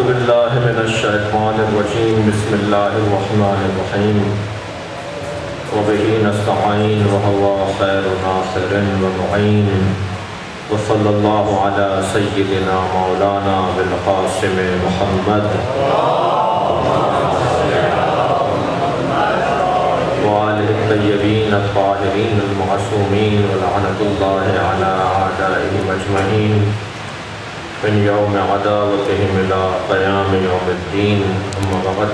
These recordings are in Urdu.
باللہ من الشیطان الرجیم بسم اللہ الرحمن الرحیم وبہ نستعین وہو خیر ناصر ومعین وصلی اللہ علی سیدنا مولانا بالقاسم محمد وآلہ الطیبین الطاہرین المعصومین ولعنۃ اللہ علی اعدائہم اجمعین من یوم عداوتهم الى قیام یوم الدین اما بعد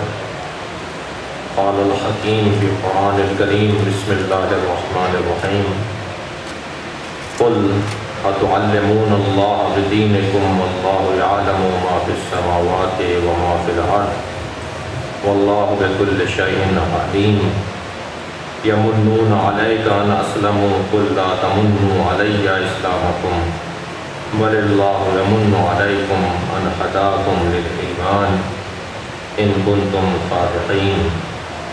قال الحکیم فی القرآن الکریم بسم اللہ الرحمن الرحیم قل اتعلمون اللہ بدینکم واللہ یعلم ما فی السماوات وما فی الارض واللہ بکل شیء علیم یمنون علیک ان اسلموا قل لا تمنوا علی اسلامکم بل اللہ یمن علیکم ان ہداکم للایمان ان کنتم صادقین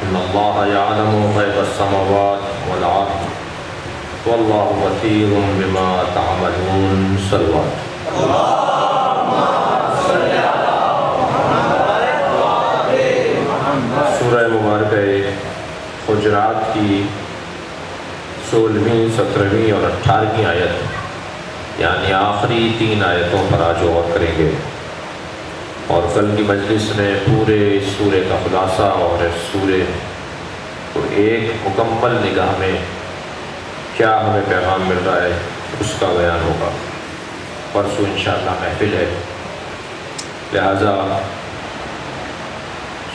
ان اللہ یعلم غیب السماوات والارض واللہ بصیر بما تعملون صلوات سورہ مبارکہ حجرات کی 16ویں 17ویں اور 18ویں آیت یعنی آخری 3 آیتوں پر آج غور کریں گے، اور کل کی مجلس میں پورے اس سورے کا خلاصہ اور اس سورے کو ایک مکمل نگاہ میں کیا ہمیں پیغام مل رہا ہے اس کا بیان ہوگا۔ پرسوں انشاءاللہ محفل ہے، لہٰذا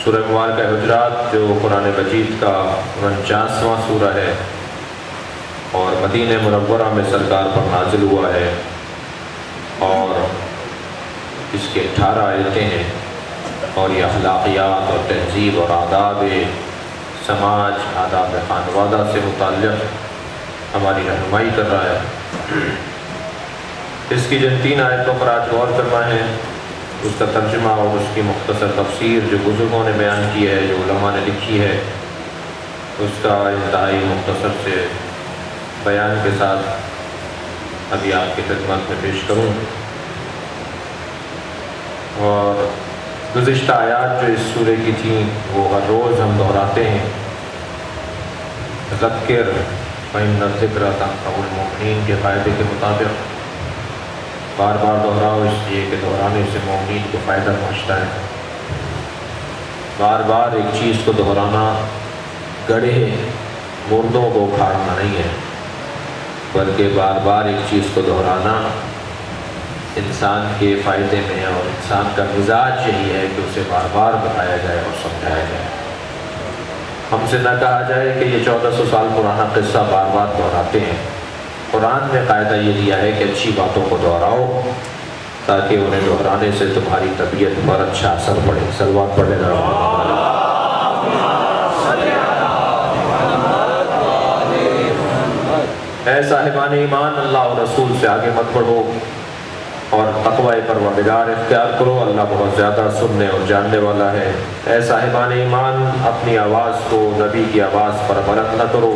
سورہ مبارکہ حجرات جو قرآن مجید کا 49واں سورہ ہے اور مدینہ منورہ میں سرکار پر نازل ہوا ہے، اور اس کے 18 آیتیں ہیں، اور یہ اخلاقیات اور تہذیب اور آداب سماج، آداب خانوادہ سے متعلق ہماری رہنمائی کر رہا ہے۔ اس کی جن 3 آیتوں پر آج غور کرنا ہے، اس کا ترجمہ اور اس کی مختصر تفسیر جو بزرگوں نے بیان کی ہے، جو علماء نے لکھی ہے، اس کا انتہائی مختصر سے بیان کے ساتھ ابھی آپ کی خدمت میں پیش کروں۔ اور گزشتہ آیات جو اس سورے کی تھیں وہ ہر روز ہم دہراتے ہیں، ذکر فإن الذکر تنفع المؤمنین کے قاعدے کے مطابق بار بار دہراؤ، اس لیے کہ دہرانے سے مومنین کو فائدہ پہنچتا ہے۔ بار بار ایک چیز کو دہرانا گڑھے مردوں کو اکھاڑنا نہیں ہے، بلکہ بار بار ایک چیز کو دہرانا انسان کے فائدے میں ہے، اور انسان کا مزاج یہی ہے کہ اسے بار بار بتایا جائے اور سمجھایا جائے۔ ہم سے نہ کہا جائے کہ یہ 1400 سال پرانا قصہ بار بار دہراتے ہیں۔ قرآن نے قاعدہ یہ دیا ہے کہ اچھی باتوں کو دہراؤ تاکہ انہیں دہرانے سے تمہاری طبیعت پر اچھا اثر پڑے۔ صلوات پڑھے گا۔ اے صاحبان ایمان، اللہ اور رسول سے آگے مت بڑھو اور تقوی پروردگار اختیار کرو، اللہ بہت زیادہ سننے اور جاننے والا ہے۔ اے صاحبان ایمان، اپنی آواز کو نبی کی آواز پر بلند نہ کرو،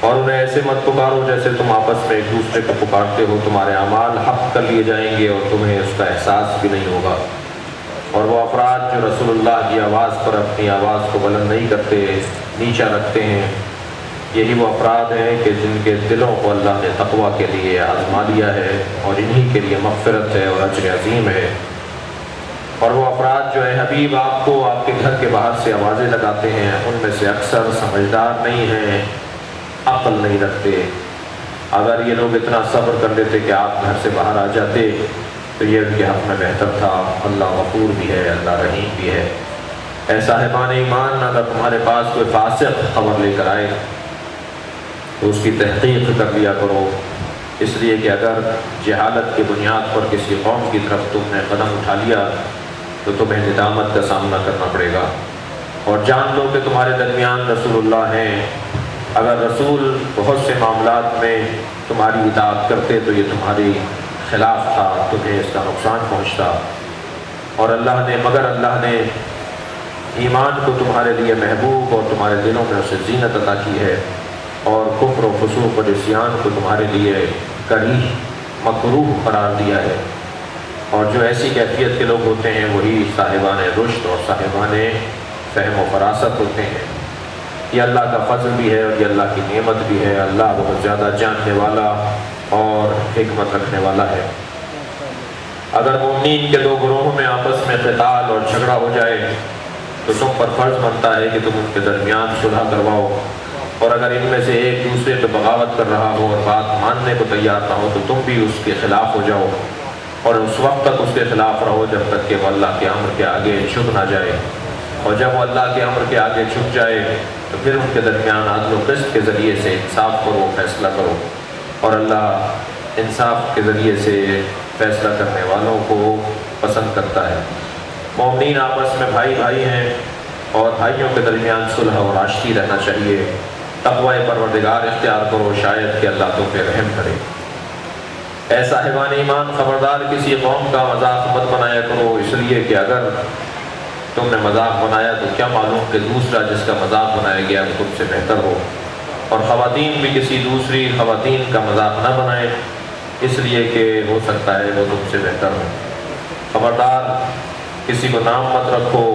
اور انہیں ایسے مت پکارو جیسے تم آپس میں ایک دوسرے کو پکارتے ہو، تمہارے اعمال حق کر لیے جائیں گے اور تمہیں اس کا احساس بھی نہیں ہوگا۔ اور وہ افراد جو رسول اللہ کی آواز پر اپنی آواز کو بلند نہیں کرتے، نیچا رکھتے ہیں، یہی وہ افراد ہیں کہ جن کے دلوں کو اللہ نے تقوی کے لیے آزما لیا ہے، اور انہی کے لیے مغفرت ہے اور اجر عظیم ہے۔ اور وہ افراد جو ہے حبیب آپ کو آپ کے گھر کے باہر سے آوازیں لگاتے ہیں، ان میں سے اکثر سمجھدار نہیں ہیں، عقل نہیں رکھتے۔ اگر یہ لوگ اتنا صبر کر لیتے کہ آپ گھر سے باہر آ جاتے تو یہ ان کے حق میں بہتر تھا۔ اللہ غفور بھی ہے، اللہ رحیم بھی ہے۔ اے صاحبان ایمان، اگر تمہارے پاس کوئی فاسق خبر لے کر آئے تو اس کی تحقیق کر لیا کرو، اس لیے کہ اگر جہالت کی بنیاد پر کسی قوم کی طرف تم نے قدم اٹھا لیا تو تمہیں ندامت کا سامنا کرنا پڑے گا۔ اور جان لو کہ تمہارے درمیان رسول اللہ ہیں، اگر رسول بہت سے معاملات میں تمہاری اطاعت کرتے تو یہ تمہاری خلاف تھا، تمہیں اس کا نقصان پہنچتا۔ اور مگر اللہ نے ایمان کو تمہارے لیے محبوب اور تمہارے دلوں میں اسے زینت عطا کی ہے، اور کفر و فسوق و عصیان کو تمہارے لیے کریہ مکروہ قرار دیا ہے۔ اور جو ایسی کیفیت کے لوگ ہوتے ہیں وہی صاحبان رشد اور صاحبان فہم و فراست ہوتے ہیں۔ یہ اللہ کا فضل بھی ہے اور یہ اللہ کی نعمت بھی ہے۔ اللہ بہت زیادہ جاننے والا اور حکمت رکھنے والا ہے۔ اگر مومنین کے دو گروہوں میں آپس میں قتال اور جھگڑا ہو جائے تو تم پر فرض بنتا ہے کہ تم ان کے درمیان صلح کرواؤ، اور اگر ان میں سے ایک دوسرے پہ بغاوت کر رہا ہو اور بات ماننے کو تیار نہ ہو تو تم بھی اس کے خلاف ہو جاؤ، اور اس وقت تک اس کے خلاف رہو جب تک کہ وہ اللہ کے امر کے آگے جھک نہ جائے، اور جب وہ اللہ کے امر کے آگے جھک جائے تو پھر ان کے درمیان عدل و قسط کے ذریعے سے انصاف کرو، فیصلہ کرو، اور اللہ انصاف کے ذریعے سے فیصلہ کرنے والوں کو پسند کرتا ہے۔ مومنین آپس میں بھائی بھائی ہیں اور بھائیوں کے درمیان صلح اور آشتی رہنا چاہیے۔ تقوی پروردگار اختیار کرو، شاید کہ اللہ تم پہ رحم کرے۔ اے صاحبان ایمان، خبردار کسی قوم کا مذاق مت بنایا کرو، اس لیے کہ اگر تم نے مذاق بنایا تو کیا معلوم کہ دوسرا جس کا مذاق بنایا گیا وہ تم سے بہتر ہو، اور خواتین بھی کسی دوسری خواتین کا مذاق نہ بنائے، اس لیے کہ ہو سکتا ہے وہ تم سے بہتر ہو۔ خبردار کسی کو نام مت رکھو،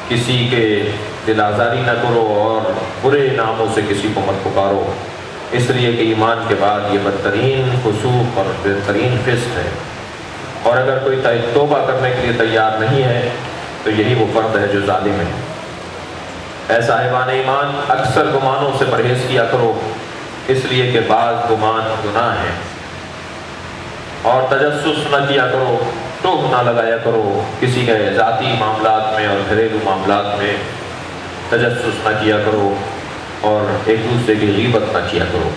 کسی کے دل آزاری نہ کرو، اور برے ناموں سے کسی کو مت پکارو، اس لیے کہ ایمان کے بعد یہ بدترین فسوق اور بہترین فسق ہے، اور اگر کوئی توبہ کرنے کے لیے تیار نہیں ہے تو یہی وہ فرد ہے جو ظالم ہے۔ اے صاحبان ایمان، اکثر گمانوں سے پرہیز کیا کرو، اس لیے کہ بعض گمان گناہ ہیں، اور تجسس نہ کیا کرو، ٹوک نہ لگایا کرو، کسی کے ذاتی معاملات میں اور گھریلو معاملات میں تجسس نہ کیا کرو، اور ایک دوسرے کی غیبت نہ کیا کرو۔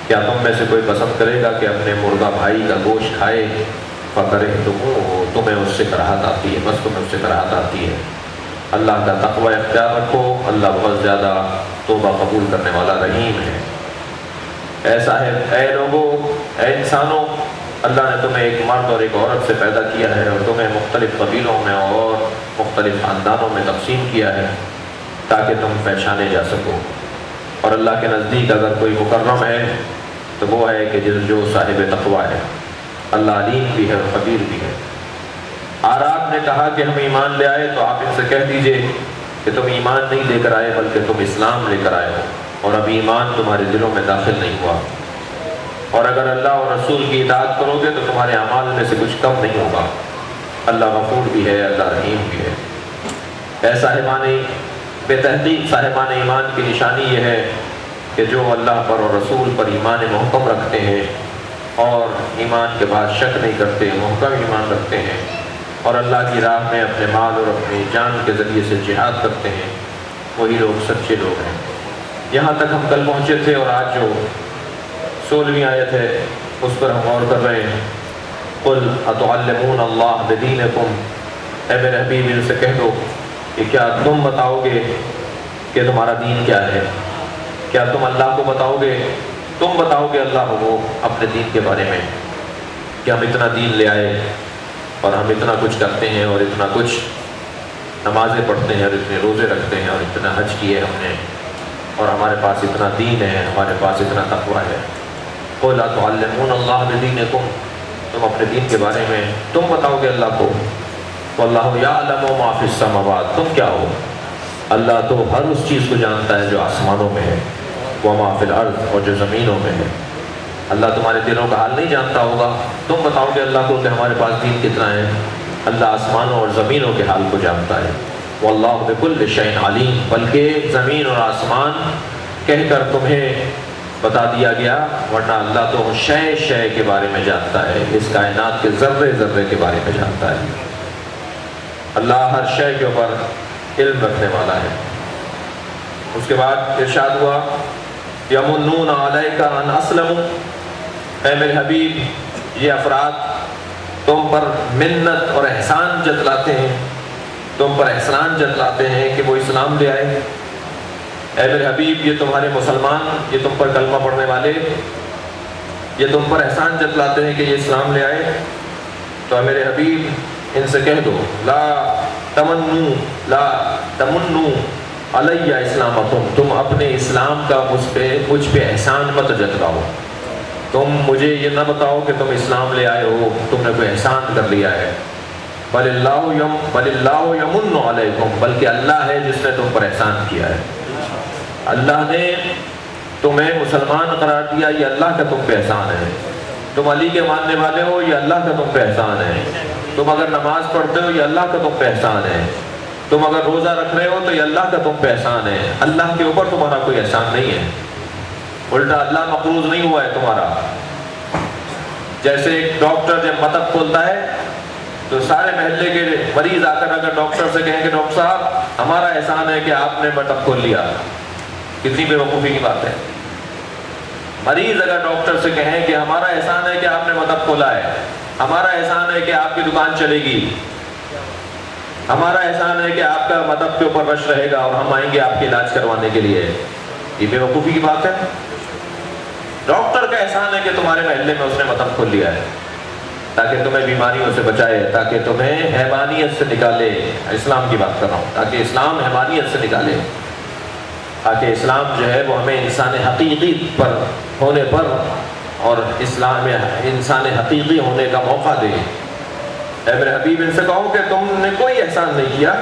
کیا تم میں سے کوئی پسند کرے گا کہ اپنے مردہ بھائی کا گوشت کھائے؟ فَكَرِهْتُمُوهُ، تمہیں اس سے کراہت آتی ہے، بس تمہیں اس سے کراہت آتی ہے۔ اللہ کا تقوی اختیار رکھو، اللہ بہت زیادہ توبہ قبول کرنے والا رحیم ہے۔ اے لوگو، اے انسانوں، اللہ نے تمہیں ایک مرد اور ایک عورت سے پیدا کیا ہے، اور تمہیں مختلف قبیلوں میں اور مختلف خاندانوں میں تقسیم کیا ہے تاکہ تم پہچانے جا سکو، اور اللہ کے نزدیک اگر کوئی مکرم ہے تو وہ ہے کہ جو صاحب تقوی ہے۔ اللہ علیم بھی ہے اور خبیر بھی ہے۔ آراب نے کہا کہ ہم ایمان لے آئے، تو آپ ان سے کہہ دیجئے کہ تم ایمان نہیں لے کر آئے بلکہ تم اسلام لے کر آئے ہو، اور ابھی ایمان تمہارے دلوں میں داخل نہیں ہوا، اور اگر اللہ اور رسول کی اطاعت کرو گے تو تمہارے اعمال میں سے کچھ کم نہیں ہوگا۔ اللہ غفور بھی ہے، اللہ رحیم بھی ہے۔ اے صاحبان، بے تحقیق صاحبان ایمان کی نشانی یہ ہے کہ جو اللہ پر اور رسول پر ایمان محکم رکھتے ہیں، اور ایمان کے بعد شک نہیں کرتے، محکم ایمان رکھتے ہیں، اور اللہ کی راہ میں اپنے مال اور اپنی جان کے ذریعے سے جہاد کرتے ہیں، وہی لوگ سچے لوگ ہیں۔ یہاں تک ہم کل پہنچے تھے، اور آج جو 16ویں آیت ہے اس پر ہم غور کر رہے ہیں۔ قُلْ أَتُعَلِّمُونَ اللَّهَ بِدِينِكُمْ، اے میرے حبیب ان سے کہہ دو کہ کیا تم بتاؤ گے کہ تمہارا دین کیا ہے؟ کیا تم اللہ کو بتاؤ گے؟ تم بتاؤ گے اللہ کو اپنے دین کے بارے میں کہ ہم اتنا دین لے آئے اور ہم اتنا کچھ کرتے ہیں اور اتنا کچھ نمازیں پڑھتے ہیں اور اتنے روزے رکھتے ہیں اور اتنا حج کیے ہم نے، اور ہمارے پاس اتنا دین ہے، ہمارے پاس اتنا تقویٰ ہے۔ قُلْ أَتُعَلِّمُونَ اللَّهَ بِدِينِكُمْ، تم اپنے دین کے بارے میں تم بتاؤ گے اللہ کو۔ وَاللَّهُ يَعْلَمُ مَا فِي السَّمَاوَاتِ، تم کیا ہو؟ اللہ تو ہر اس چیز کو جانتا ہے جو آسمانوں میں ہے، وَمَا فِي الْأَرْضِ، اور جو زمینوں میں ہے۔ اللہ تمہارے دلوں کا حال نہیں جانتا ہوگا، تم بتاؤ گے اللہ کو کہ ہمارے پاس دین کتنا ہے؟ اللہ آسمانوں اور زمینوں کے حال کو جانتا ہے۔ وَاللَّهُ بِكُلِّ شَيْءٍ عَلِيمٌ، بلکہ زمین اور آسمان کہہ کر تمہیں بتا دیا گیا، ورنہ اللہ تو شے کے بارے میں جانتا ہے، اس کائنات کے ذرے ذرے کے بارے میں جانتا ہے۔ اللہ ہر شے کے اوپر علم رکھنے والا ہے۔ اس کے بعد ارشاد ہوا یمنون علیک ان اسلموا، اے میرے حبیب یہ افراد تم پر منت اور احسان جتلاتے ہیں، تم پر احسان جتلاتے ہیں کہ وہ اسلام لے آئے۔ اے میرے حبیب یہ تمہارے مسلمان، یہ تم پر کلمہ پڑھنے والے، یہ تم پر احسان جتلاتے ہیں کہ یہ اسلام لے آئے، تو اے میرے حبیب ان سے کہہ دو لا تمنوا علیہ اسلامکم، تم اپنے اسلام کا مجھ پہ احسان مت جتلاؤ، تم مجھے یہ نہ بتاؤ کہ تم اسلام لے آئے ہو، تم نے کوئی احسان کر لیا ہے۔ بل اللہ یمن علیکم، بلکہ اللہ ہے جس نے تم پر احسان کیا ہے۔ اللہ نے تمہیں مسلمان قرار دیا، یہ اللہ کا تم پہ احسان ہے۔ تم علی کے ماننے والے ہو، یہ اللہ کا تم پہ احسان ہے۔ تم اگر نماز پڑھتے ہو، یہ اللہ کا تم پہ احسان ہے۔ تم اگر روزہ رکھ رہے ہو تو یہ اللہ کا تم پہ احسان ہے۔ اللہ کے اوپر تمہارا کوئی احسان نہیں ہے، الٹا اللہ مقروض نہیں ہوا ہے تمہارا۔ جیسے ایک ڈاکٹر جب مطب کھولتا ہے تو سارے محلے کے مریض آ کر اگر ڈاکٹر سے کہیں کہ ڈاکٹر صاحب ہمارا احسان ہے کہ آپ نے مطب کھول لیا، کتنی بے وقوفی کی بات ہے۔ مریض اگر ڈاکٹر سے کہیں کہ ہمارا احسان ہے کہ آپ نے مطب کھولا ہے، ہمارا احسان ہے کہ آپ کی دکان چلے گی، ہمارا احسان ہے کہ آپ کا مطب کے اوپر رش رہے گا اور ہم آئیں گے آپ کے علاج کروانے کے لیے، یہ بے وقوفی کی بات ہے۔ ڈاکٹر کا احسان ہے کہ تمہارے محلے میں اس نے مطب کھول لیا ہے تاکہ تمہیں بیماریوں سے بچائے، تاکہ تمہیں حیوانیت سے نکالے۔ اسلام کی بات کر رہا ہوں، تاکہ اسلام حیوانیت سے نکالے، تاکہ اسلام جو ہے وہ ہمیں انسان حقیقی پر ہونے پر اور اسلام میں انسان حقیقی ہونے کا موقع دے۔ اے میرے حبیب ان سے کہو کہ تم نے کوئی احسان نہیں کیا،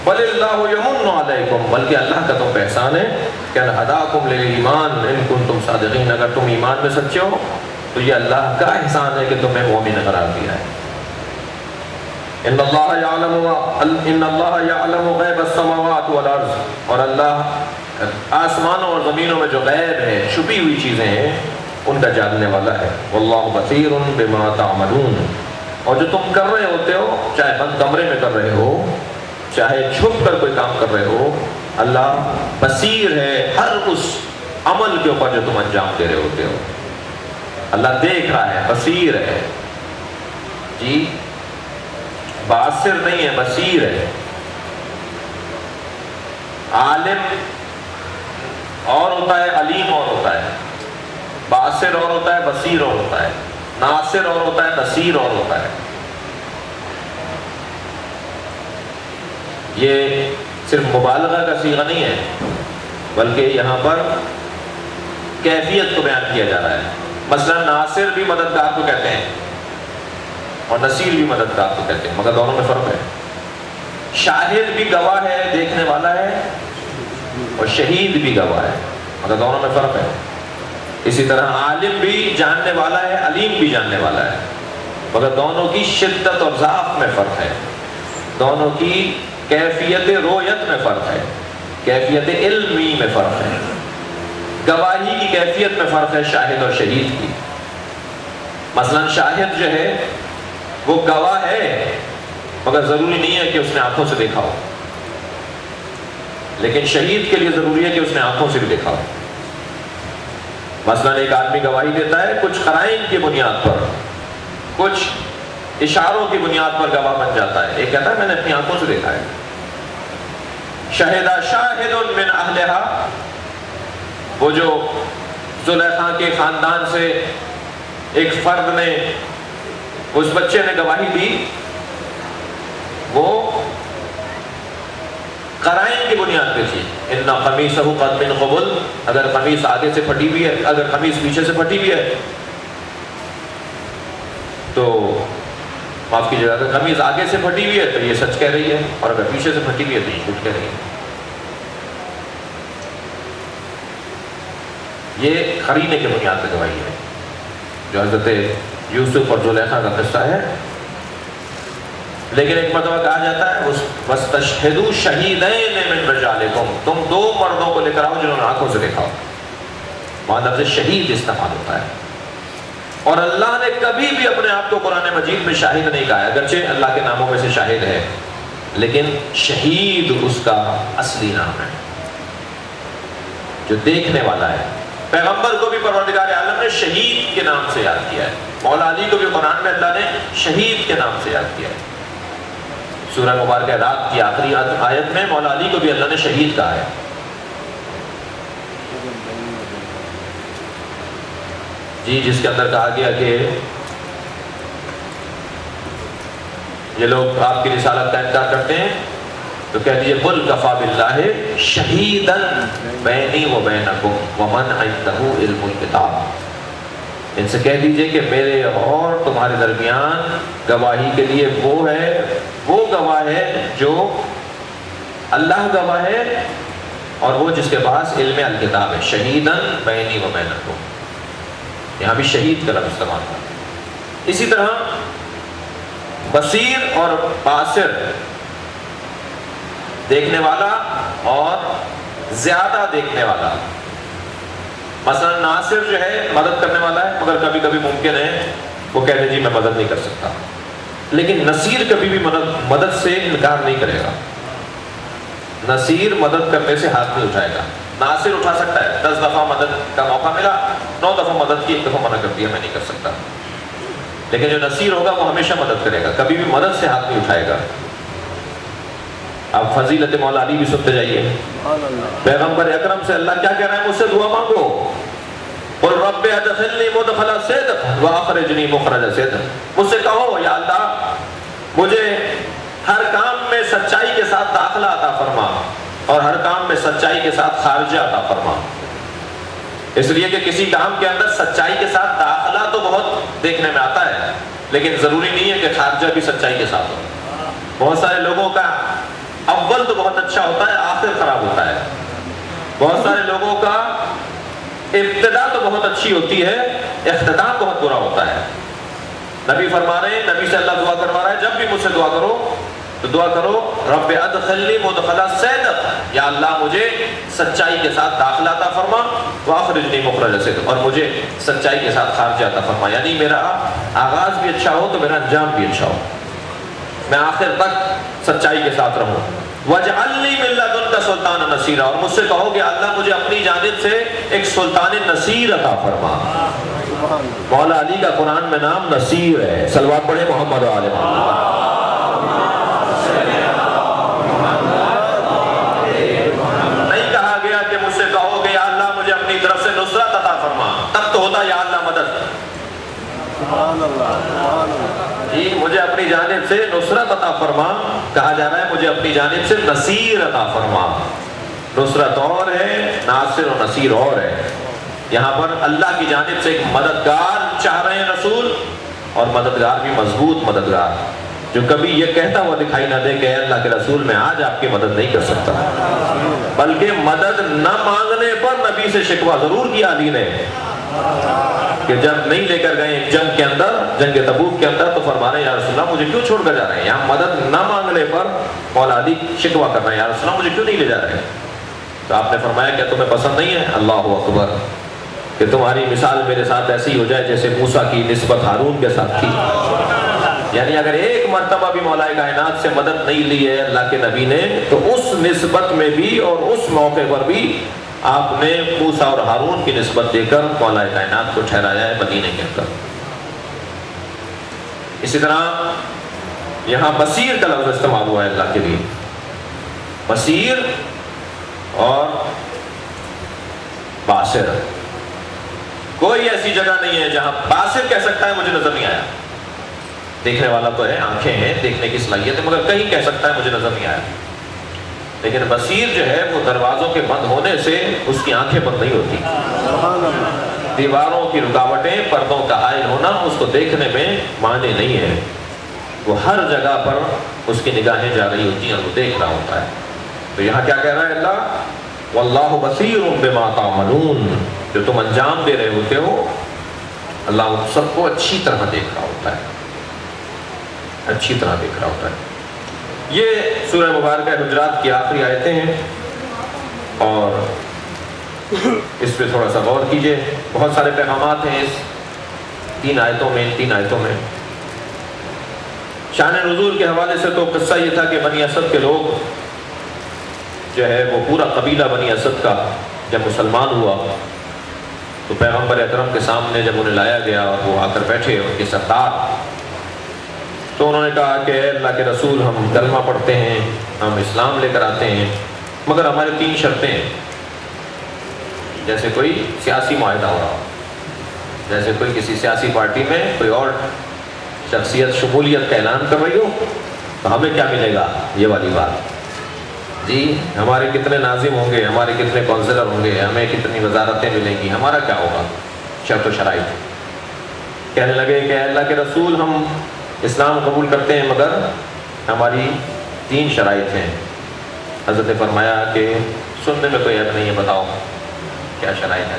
بل اللہ یمن علیکم، بلکہ اللہ کا تم پہ احسان ہے کہ ہداکم للایمان ان کنتم صادقین، اگر تم ایمان میں سچے ہو تو یہ اللہ کا احسان ہے کہ تمہیں مومن قرار دیا ہے۔ ان اللہ یعلم غیب السماوات والارض، اور اللہ آسمانوں اور زمینوں میں جو غیب ہے، چھپی ہوئی چیزیں ہیں، ان کا جاننے والا ہے۔ واللہ بصیر بما تعملون، اور جو تم کر رہے ہوتے ہو، چاہے بند کمرے میں کر رہے ہو، چاہے چھپ کر کوئی کام کر رہے ہو، اللہ بصیر ہے ہر اس عمل کے اوپر جو تم انجام دے رہے ہوتے ہو۔ اللہ دیکھ رہا ہے، بصیر ہے جی، باصر نہیں ہے، بصیر ہے۔ عالم اور ہوتا ہے، علیم اور ہوتا ہے، باصر اور ہوتا ہے، بصیر اور ہوتا ہے، ناصر اور ہوتا ہے، نصیر اور ہوتا ہے۔ یہ صرف مبالغہ کا صیغہ نہیں ہے، بلکہ یہاں پر کیفیت کو بیان کیا جا رہا ہے۔ مثلا ناصر بھی مددگار کو کہتے ہیں اور نصیر بھی مددگار کو کہتے ہیں، مگر دونوں میں فرق ہے۔ شاہد بھی گواہ ہے، دیکھنے والا ہے، اور شہید بھی گواہ ہے، مگر دونوں میں فرق ہے۔ اسی طرح عالم بھی جاننے والا ہے، علیم بھی جاننے والا ہے، مگر دونوں کی شدت اور ضعف میں فرق ہے، دونوں کی کیفیت رویت میں فرق ہے، کیفیت علمی میں فرق ہے، گواہی کی کیفیت میں فرق ہے شاہد اور شہید کی۔ مثلا شاہد جو ہے وہ گواہ ہے، مگر ضروری نہیں ہے کہ اس نے آنکھوں سے دیکھا ہو، لیکن شہید کے لیے ضروری ہے کہ اس نے آنکھوں سے بھی دیکھا ہو۔ مثلا ایک آدمی گواہی دیتا ہے کچھ قرائن کی بنیاد پر، کچھ اشاروں کی بنیاد پر گواہ بن جاتا ہے، ایک کہتا ہے میں نے اپنی آنکھوں سے دیکھا ہے۔ شہد شاہد من اہلہا، وہ جو زلیخا کے خاندان سے ایک فرد نے، اس بچے نے گواہی دی، وہ قرائن کی بنیاد پہ تھی۔ ان قمیصہ قد من قبل، اگر قمیص آگے سے پھٹی ہوئی ہے، اگر قمیص پیچھے سے پھٹی ہوئی ہے تو معاف کیجیے، اگر قمیص آگے سے پھٹی ہوئی ہے تو یہ سچ کہہ رہی ہے، اور اگر پیچھے سے پھٹی ہوئی ہے تو یہ جھوٹ کہہ رہی ہے۔ یہ قرینے کی بنیاد پہ گواہی ہے، جو حضرت یوسف اور زلیخا کا قصہ ہے۔ لیکن ایک مرتبہ کہا جاتا ہے وَاسْتَشْهِدُوا شَهِيدَيْنِ مِن رِجَالِكُمْ، تم دو مردوں کو لے کر آؤ جنہوں نے آنکھوں سے دیکھا ہو۔ وہاں لفظ شہید استعمال ہوتا ہے، اور اللہ نے کبھی بھی اپنے آپ کو قرآن مجید میں شاہد نہیں کہا ہے، اگرچہ اللہ کے ناموں میں سے شاہد ہے، لیکن شہید اس کا اصلی نام ہے، جو دیکھنے والا ہے۔ پیغمبر کو بھی پروردگار عالم نے شہید کے نام سے یاد کیا ہے، مولا علی کو بھی قرآن میں اللہ نے شہید کے نام سے یاد کیا ہے۔ سورہ مبارکہ رات کی آخری آیت میں مولا علی کو بھی اللہ نے شہید کہا ہے۔ جی، جس کے اندر کہا گیا کہ یہ لوگ آپ کی رسالت کا انکار کرتے ہیں تو کہہ دیجئے قل کفی باللہ شہیدا بینی و بینکم ومن عندہ علم الکتاب، ان سے کہہ دیجئے کہ میرے اور تمہارے درمیان گواہی کے لیے وہ گواہ ہے جو اللہ گواہ ہے، اور وہ جس کے پاس علم الکتاب ہے، شہیداً بینی و بینکم، یہاں بھی شہید کا لفظ استعمال تھا۔ اسی طرح بصیر اور باصر، دیکھنے والا اور زیادہ دیکھنے والا۔ مثلا ناصر جو ہے مدد کرنے والا ہے، مگر کبھی کبھی ممکن ہے وہ کہہ دے جی میں مدد نہیں کر سکتا، لیکن نصیر کبھی بھی مدد سے انکار نہیں کرے گا۔ نصیر مدد کرنے سے ہاتھ نہیں اٹھائے گا۔ ناصر اٹھا سکتا ہے، 10 دفعہ مدد کا موقع ملا، 9 دفعہ مدد کی، 1 دفعہ منع کر دیا میں نہیں کر سکتا، لیکن جو نصیر ہوگا وہ ہمیشہ مدد کرے گا، کبھی بھی مدد سے ہاتھ نہیں اٹھائے گا۔ اب فضیلت مولا علی بھی سنتے جائیے، پیغمبر اکرم سے اللہ کیا کہہ رہا ہے؟ مجھ سے دعا مانگو، قل رب ادخلنی مدخل صدق واخرجنی مخرج صدق، مجھ سے کہو یا اللہ مجھے ہر کام میں سچائی کے ساتھ داخلہ عطا فرما اور ہر کام میں سچائی کے ساتھ خارجہ عطا فرما۔ اس لیے کہ کسی کام کے اندر سچائی کے ساتھ داخلہ تو بہت دیکھنے میں آتا ہے، لیکن ضروری نہیں ہے کہ خارجہ بھی سچائی کے ساتھ ہو۔ بہت سارے لوگوں کا اول تو بہت اچھا ہوتا ہے، آخر خراب ہوتا ہے۔ بہت سارے لوگوں کا ابتدا تو بہت اچھی ہوتی ہے، اختتام بہت برا ہوتا ہے۔ نبی فرما رہے ہیں، نبی سے اللہ دعا کروا رہا ہے جب بھی مجھ سے دعا کرو تو دعا کرو رب ادخلنی مدخل صدق، یا اللہ مجھے سچائی کے ساتھ داخلہ عطا فرما، واخرجنی مخرج صدق، اور مجھے سچائی کے ساتھ خارجہ عطا فرما، یعنی میرا آغاز بھی اچھا ہو تو میرا انجام بھی اچھا ہو، میں آخر تک سچائی کے ساتھ رہوں۔ وَاجْعَلْنِي مِن لَّدُنْكَ سُلْطَانًا نَصِيرًا، اور مجھ سے کہو کہ اللہ مجھے اپنی جانب سے ایک سلطان نصیر عطا فرما۔ مولا علی کا قرآن میں نام نصیر ہے، صلوات پڑھے محمد و آل محمد۔ نہیں کہا گیا کہ مجھ سے کہو کہ یا اللہ مجھے اپنی طرف سے نصرت عطا فرما، تب تو ہوتا یا اللہ مدد، جی مجھے اپنی جانب سے نصرت عطا فرما، کہا جا رہا ہے مجھے اپنی جانب سے نصیر عطا فرما۔ نصرت اور ہے، ناصر و نصیر اور ہے۔ یہاں پر اللہ کی جانب سے ایک مددگار چاہ رہے ہیں رسول، اور مددگار بھی مضبوط مددگار، جو کبھی یہ کہتا ہوا دکھائی نہ دے کہ اے اللہ کے رسول میں آج آپ کی مدد نہیں کر سکتا، بلکہ مدد نہ مانگنے پر نبی سے شکوہ ضرور کیا علی نے، کہ جب نہیں لے کر گئے جنگ کے اندر، جنگ تبوک کے اندر، تو فرما رہے ہیں یا رسول اللہ مجھے کیوں چھوڑ کر جا رہے ہیں؟ یہاں مدد نہ مانگنے پر مولا علی شکوہ کر رہے ہیں یا رسول اللہ مجھے کیوں نہیں لے جا رہے ہیں؟ تو آپ نے فرمایا کیا تمہیں پسند نہیں ہے؟ اللہ اکبر، کہ تمہاری مثال میرے ساتھ ایسی ہو جائے جیسے موسیٰ کی نسبت ہارون کے ساتھ تھی۔ یعنی اگر ایک مرتبہ بھی مولا کائنات سے مدد نہیں لی ہے اللہ کے نبی نے، تو اس نسبت میں بھی اور اس موقع پر بھی آپ نے موسیٰ اور ہارون کی نسبت دے کر مولا کائنات کو ٹھہرایا ہے مدینے کے اندر۔ اسی طرح یہاں بصیر کا لفظ استعمال ہوا ہے اللہ کے لیے، بصیر اور باصر۔ کوئی ایسی جگہ نہیں ہے جہاں باصر کہہ سکتا ہے مجھے نظر نہیں آیا، دیکھنے والا تو ہے، آنکھیں ہیں، دیکھنے کی صلاحیت ہے، مگر کہیں کہہ سکتا ہے مجھے نظر نہیں آیا، لیکن بصیر جو ہے وہ دروازوں کے بند ہونے سے اس کی آنکھیں بند نہیں ہوتی، دیواروں کی رکاوٹیں، پردوں کا حائل ہونا اس کو دیکھنے میں معنی نہیں ہے، وہ ہر جگہ پر اس کی نگاہیں جا رہی ہوتی ہیں اور وہ دیکھ رہا ہوتا ہے۔ تو یہاں کیا کہہ رہا ہے اللہ؟ واللہ بصیر بما تعملون، جو تم انجام دے رہے ہوتے ہو اللہ ان سب کو اچھی طرح دیکھ رہا ہوتا ہے، اچھی طرح دیکھ رہا ہوتا ہے۔ یہ سورہ مبارکہ حجرات کی آخری آیتیں ہیں، اور اس پہ تھوڑا سا غور کیجئے، بہت سارے پیغامات ہیں اس 3 آیتوں میں۔ شان نزول کے حوالے سے تو قصہ یہ تھا کہ بنی اسد کے لوگ جو ہے وہ پورا قبیلہ بنی اسد کا جب مسلمان ہوا تو پیغمبر اکرم کے سامنے جب انہیں لایا گیا اور وہ آ کر بیٹھے ان کے سردار، تو انہوں نے کہا کہ اے اللہ کے رسول ہم کلمہ پڑھتے ہیں، ہم اسلام لے کر آتے ہیں، مگر ہمارے 3 شرطیں ہیں۔ جیسے کوئی سیاسی معاہدہ ہو رہا ہو، جیسے کوئی کسی سیاسی پارٹی میں کوئی اور شخصیت شمولیت کا اعلان کر رہی ہو تو ہمیں کیا ملے گا، یہ والی بات، جی ہمارے کتنے ناظم ہوں گے، ہمارے کتنے کونسلر ہوں گے، ہمیں کتنی وزارتیں ملیں گی، ہمارا کیا ہوگا، شرط و شرائط۔ کہنے لگے کہ اے اللہ کے رسول، ہم اسلام قبول کرتے ہیں مگر ہماری 3 شرائط ہیں۔ حضرت نے فرمایا کہ سننے میں کوئی عیب نہیں ہے، بتاؤ کیا شرائط ہے؟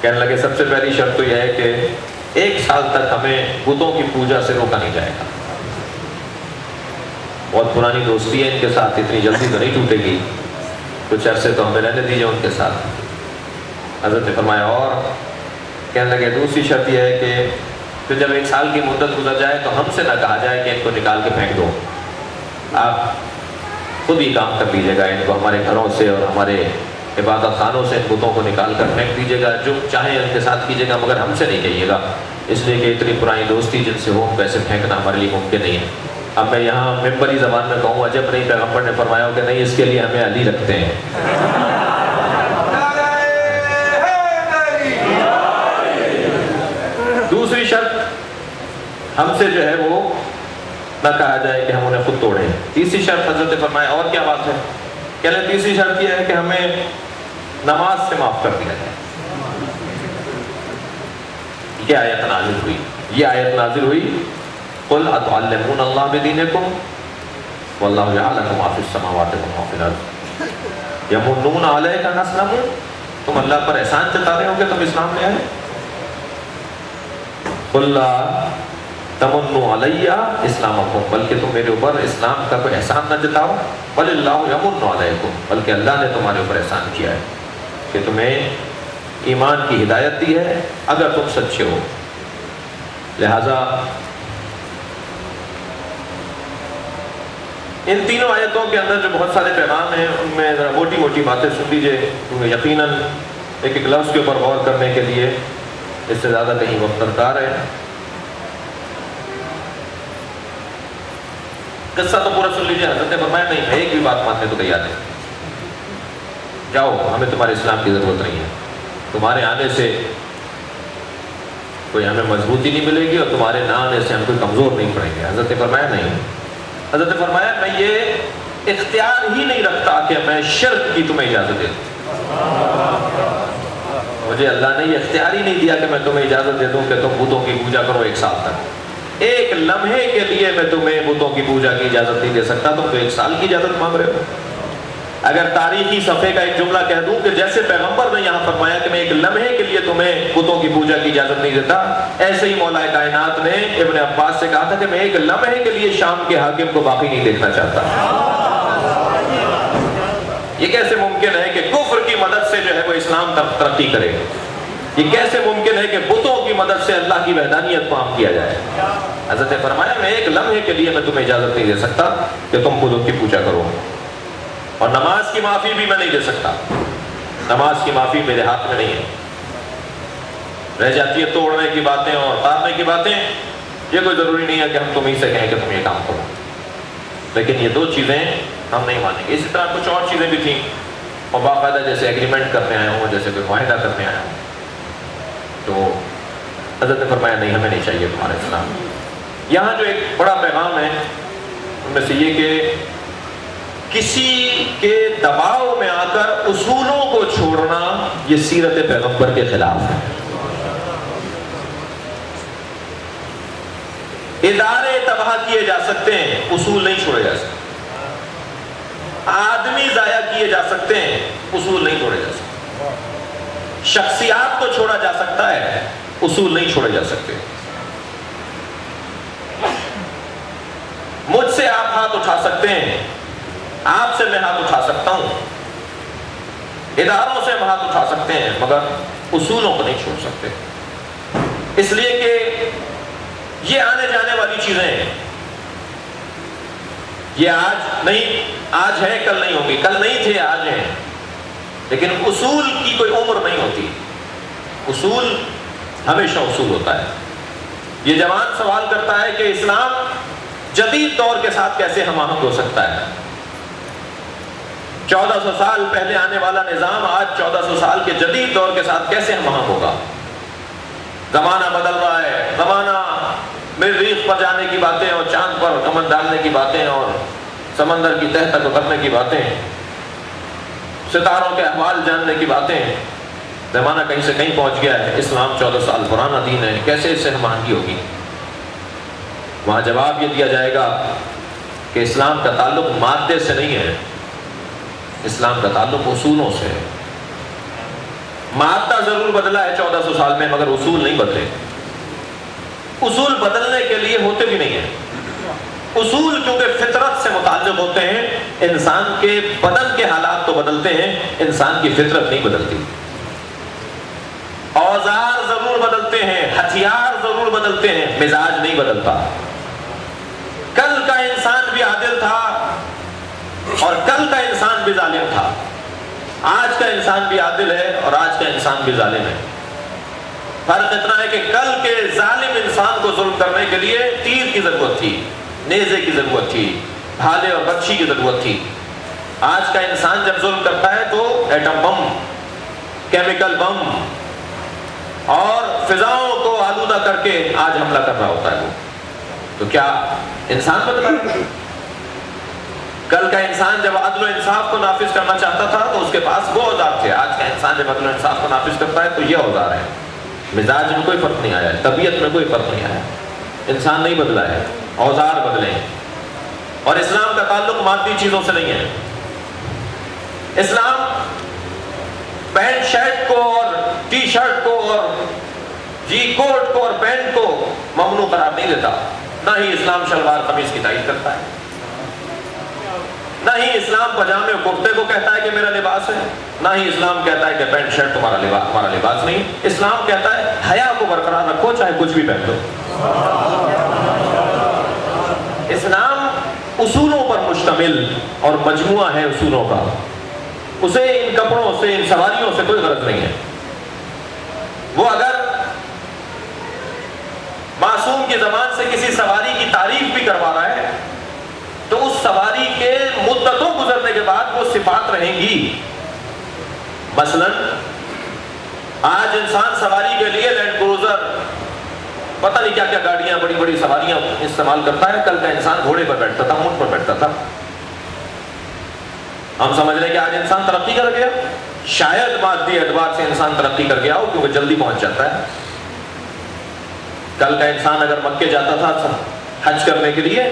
کہنے لگے سب سے پہلی شرط تو یہ ہے کہ 1 سال تک ہمیں بتوں کی پوجا سے روکا نہیں جائے گا۔ بہت پرانی دوستی ہے ان کے ساتھ، اتنی جلدی تو نہیں ٹوٹے گی، کچھ عرصے تو ہمیں رہنے دیجیے ان کے ساتھ۔ حضرت نے فرمایا اور؟ کہنے لگے دوسری شرط یہ ہے کہ پھر جب 1 سال کی مدت گزر جائے تو ہم سے نہ کہا جائے کہ ان کو نکال کے پھینک دو، آپ خود ہی کام کر لیجیے گا، ان کو ہمارے گھروں سے اور ہمارے عبادت خانوں سے ان بتوں کو نکال کر پھینک دیجیے گا، جو چاہیں ان کے ساتھ کیجیے گا، مگر ہم سے نہیں کہیے گا، اس لیے کہ اتنی پرانی دوستی جن سے ہو ویسے پھینکنا ہمارے لیے ممکن نہیں ہے۔ اب میں یہاں ممبری زبان میں کہوں، عجب نہیں پیغمبر نے فرمایا کہ نہیں، اس کے لیے ہمیں علی رکھتے ہیں۔ دوسری شرط ہم سے جو ہے وہ نہ کہا جائے کہ ہم انہیں خود توڑیں۔ تیسری شرط حضرت نے فرمایا اور کیا بات ہے؟ کہنے لگے تیسری شرط یہ ہے کہ ہمیں نماز سے معاف کر دیا جائے۔ یہ آیت نازل ہوئی، یہ آیت نازل ہوئی قل اتعلمون اللہ بدینکم واللہ یعلم ما فی السماوات وما فی الارض یمنون علیک ان اسلموا، تم اللہ پر احسان جتا رہے ہو کہ تم اسلام میں آئے؟ قل لا تمنوا علی اسلامکم، بلکہ تم میرے اوپر اسلام کا کوئی احسان نہ جتاؤ، بل اللہ یمن علیکم، بلکہ اللہ نے تمہارے اوپر احسان کیا ہے کہ تمہیں ایمان کی ہدایت دی ہے اگر تم سچے ہو۔ لہذا ان تینوں آیتوں کے اندر جو بہت سارے پیغام ہیں ان میں ذرا موٹی موٹی باتیں سن لیجیے، کیونکہ یقیناً ایک ایک لفظ کے اوپر غور کرنے کے لیے اس سے زیادہ کہیں وقت درکار ہے۔ قصہ تو پورا سن لیجیے۔ حضرت نے فرمایا نہیں، میں ایک بھی بات ماننے تو تیار نہیں، جاؤ، ہمیں تمہارے اسلام کی ضرورت نہیں ہے، تمہارے آنے سے کوئی ہمیں مضبوطی نہیں ملے گی اور تمہارے نہ آنے سے ہم کوئی کمزور نہیں پڑیں گے۔ حضرت نے فرمایا نہیں، حضرت نے فرمایا میں یہ اختیار ہی نہیں رکھتا کہ میں شرک کی تمہیں اجازت دے دوں، مجھے اللہ نے یہ اختیار ہی نہیں دیا کہ میں تمہیں اجازت دے دوں کہ تم بتوں کی پوجا کرو 1 سال تک۔ 1 لمحے کے لیے میں تمہیں بتوں کی پوجا کی اجازت نہیں دے سکتا، تم تو 1 سال کی اجازت مانگ رہے ہو۔ اگر تاریخی صفحے کا ایک جملہ کہہ دوں کہ جیسے پیغمبر نے یہاں فرمایا کہ میں 1 لمحے کے لیے تمہیں بتوں کی پوجا کی اجازت نہیں دیتا، ایسے ہی مولا کائنات نے ابن عباس سے کہا تھا کہ میں 1 لمحے کے لیے شام کے حاکم کو باقی نہیں دیکھنا چاہتا۔ یہ کیسے ممکن ہے کہ کفر کی مدد سے جو ہے وہ اسلام ترقی کرے؟ یہ کیسے ممکن ہے کہ بتوں کی مدد سے اللہ کی وحدانیت کو عام کیا جائے؟ حضرت نے فرمایا میں 1 لمحے کے لیے میں تمہیں اجازت نہیں دے سکتا کہ تم بتوں کی پوجا کرو، اور نماز کی معافی بھی میں نہیں دے سکتا، نماز کی معافی میرے ہاتھ میں نہیں ہے۔ رہ جاتی ہے توڑنے کی باتیں اور اتارنے کی باتیں، یہ کوئی ضروری نہیں ہے کہ ہم تمہیں سے کہیں کہ تم یہ کام کرو، لیکن یہ 2 چیزیں ہم نہیں مانیں گے۔ اسی طرح کچھ اور چیزیں بھی تھیں، اور باقاعدہ جیسے ایگریمنٹ کرنے آیا ہوں، جیسے کوئی معاہدہ کرنے آیا ہوں، تو حضرت نے فرمایا نہیں، ہمیں نہیں چاہیے تمہارا اسلام۔ یہاں جو ایک بڑا پیغام ہے ان میں سے یہ کہ کسی کے دباؤ میں آ کر اصولوں کو چھوڑنا یہ سیرت پیغمبر کے خلاف ہے۔ ادارے تباہ کیے جا سکتے ہیں، اصول نہیں چھوڑے جا سکتے، آدمی ضائع کیے جا سکتے ہیں، اصول نہیں چھوڑے جا سکتے، شخصیات کو چھوڑا جا سکتا ہے، اصول نہیں چھوڑے جا سکتے۔ مجھ سے آپ ہاتھ اٹھا سکتے ہیں، آپ سے میں ہاتھ اٹھا سکتا ہوں، اداروں سے ہم ہاتھ اٹھا سکتے ہیں، مگر اصولوں کو نہیں چھوڑ سکتے، اس لیے کہ یہ آنے جانے والی چیزیں ہیں، یہ آج نہیں، آج ہے کل نہیں ہوگی، کل نہیں تھے آج ہیں، لیکن اصول کی کوئی عمر نہیں ہوتی، اصول ہمیشہ اصول ہوتا ہے۔ یہ جوان سوال کرتا ہے کہ اسلام جدید دور کے ساتھ کیسے ہم آہنگ ہو سکتا ہے؟ 1400 سال پہلے آنے والا نظام آج 1400 سال کے جدید دور کے ساتھ کیسے ہم آہنگ ہوگا؟ زمانہ بدل رہا ہے، زمانہ مریخ پر جانے کی باتیں اور چاند پر کمر ڈالنے کی باتیں اور سمندر کی تہ تک اترنے کی باتیں، ستاروں کے احوال جاننے کی باتیں، زمانہ کہیں سے کہیں پہنچ گیا ہے، اسلام 14 سال پرانا دین ہے، کیسے اس سے ہمانگی ہوگی؟ وہاں جواب یہ دیا جائے گا کہ اسلام کا تعلق مادے سے نہیں ہے، اسلام کا تعلق اصولوں سے ہے۔ مادہ ضرور بدلا ہے 1400 سال میں، مگر اصول نہیں بدلے۔ اصول بدلنے کے لیے ہوتے بھی نہیں ہیں۔ اصول کیونکہ فطرت سے متعلق ہوتے ہیں، انسان کے بدن کے حالات تو بدلتے ہیں، انسان کی فطرت نہیں بدلتی۔ اوزار ضرور بدلتے ہیں، ہتھیار ضرور بدلتے ہیں، مزاج نہیں بدلتا۔ کل کا انسان بھی عادل تھا اور کل کا انسان بھی ظالم تھا، آج کا انسان بھی عادل ہے اور آج کا انسان بھی ظالم ہے۔ فرق اتنا ہے کہ کل کے ظالم انسان کو ظلم کرنے کے لیے تیر کی ضرورت تھی، نیزے کی ضرورت تھی، بھالے اور بچی کی ضرورت تھی۔ آج کا انسان جب ظلم کرتا ہے تو ایٹم بم، کیمیکل بم اور فضاؤں کو آلودہ کر کے آج حملہ کر رہا ہوتا ہے وہ۔ تو کیا انسان بدلا؟ کل کا انسان جب عدل و انصاف کو نافذ کرنا چاہتا تھا تو اس کے پاس وہ اوزار تھے، آج کا انسان جب عدل و انصاف کو نافذ کرتا ہے تو یہ اوزار ہے۔ مزاج میں کوئی فرق نہیں آیا ہے، طبیعت میں کوئی فرق نہیں آیا، انسان نہیں بدلا ہے، اوزار بدلے ہیں۔ اور اسلام کا تعلق مادی چیزوں سے نہیں ہے۔ اسلام پینٹ شرٹ کو اور ٹی شرٹ کو اور کوٹ کو اور پینٹ کو ممنوع قرار نہیں دیتا، نہ ہی اسلام شلوار قمیص کی تائید کرتا ہے، نہ ہی اسلام پجامے اور کرتے کو کہتا ہے کہ میرا لباس ہے، نہ ہی اسلام کہتا ہے کہ پینٹ شرٹ تمہارا لباس نہیں۔ اسلام کہتا ہے حیا کو برقرار رکھو چاہے کچھ بھی پہن لو۔ اسلام اصولوں پر مشتمل اور مجموعہ ہے اصولوں کا، اسے ان کپڑوں سے، ان سواریوں سے کوئی غرض نہیں ہے۔ وہ اگر معصوم کی زبان سے کسی سواری کی تعریف بھی کروا رہا ہے تو اس سواری کے مدتوں گزرنے کے بعد وہ صفات رہیں گی۔ مثلا آج انسان سواری کے لیے لینڈ کروزر، پتہ نہیں کیا کیا گاڑیاں، بڑی بڑی سواریاں استعمال کرتا ہے۔ کل کا انسان گھوڑے پر بیٹھتا تھا، اونٹ پر بیٹھتا تھا۔ ہم سمجھ رہے ہیں کہ آج انسان ترقی کر گیا، شاید مادی اعتبار سے انسان ترقی کر گیا ہو کیونکہ جلدی پہنچ جاتا ہے۔ کل کا انسان اگر مکے جاتا تھا حج کرنے کے لیے،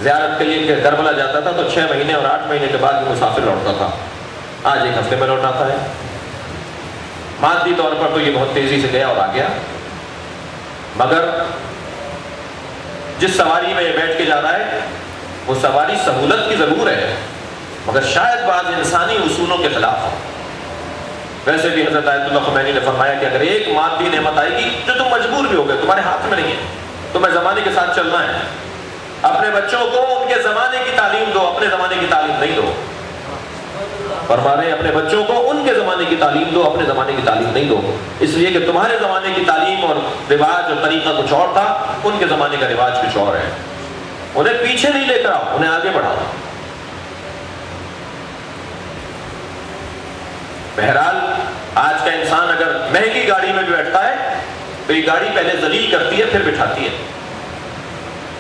زیارت کے لیے کربلا جاتا تھا تو 6 مہینے اور 8 مہینے کے بعد مسافر لوٹتا تھا، آج 1 ہفتے میں لوٹ آتا ہے۔ مادی طور پر تو یہ بہت تیزی سے گیا اور آ گیا، مگر جس سواری میں یہ بیٹھ کے جا رہا ہے وہ سواری سہولت کی ضرور ہے، مگر شاید بعض انسانی اصولوں کے خلاف ہو۔ ویسے بھی حضرت آیت اللہ خمینی نے فرمایا کہ اگر ایک مادی نعمت آئے گی جو تم مجبور بھی ہو گئے، تمہارے ہاتھ میں نہیں ہے، تمہیں زمانے کے ساتھ چلنا ہے، اپنے بچوں کو ان کے زمانے کی تعلیم دو، اپنے زمانے کی تعلیم نہیں دو۔ فرما رہے ہیں اپنے بچوں کو ان کے زمانے کی تعلیم دو، اپنے زمانے کی تعلیم نہیں دو، اس لیے کہ تمہارے زمانے کی تعلیم اور رواج اور طریقہ کچھ اور تھا، ان کے زمانے کا رواج کچھ اور ہے۔ انہیں پیچھے نہیں لے کر آؤ، انہیں آگے بڑھاؤ۔ بہرحال آج کا انسان اگر مہنگی گاڑی میں بھی بیٹھتا ہے تو یہ گاڑی پہلے ذلیل کرتی ہے پھر بٹھاتی ہے،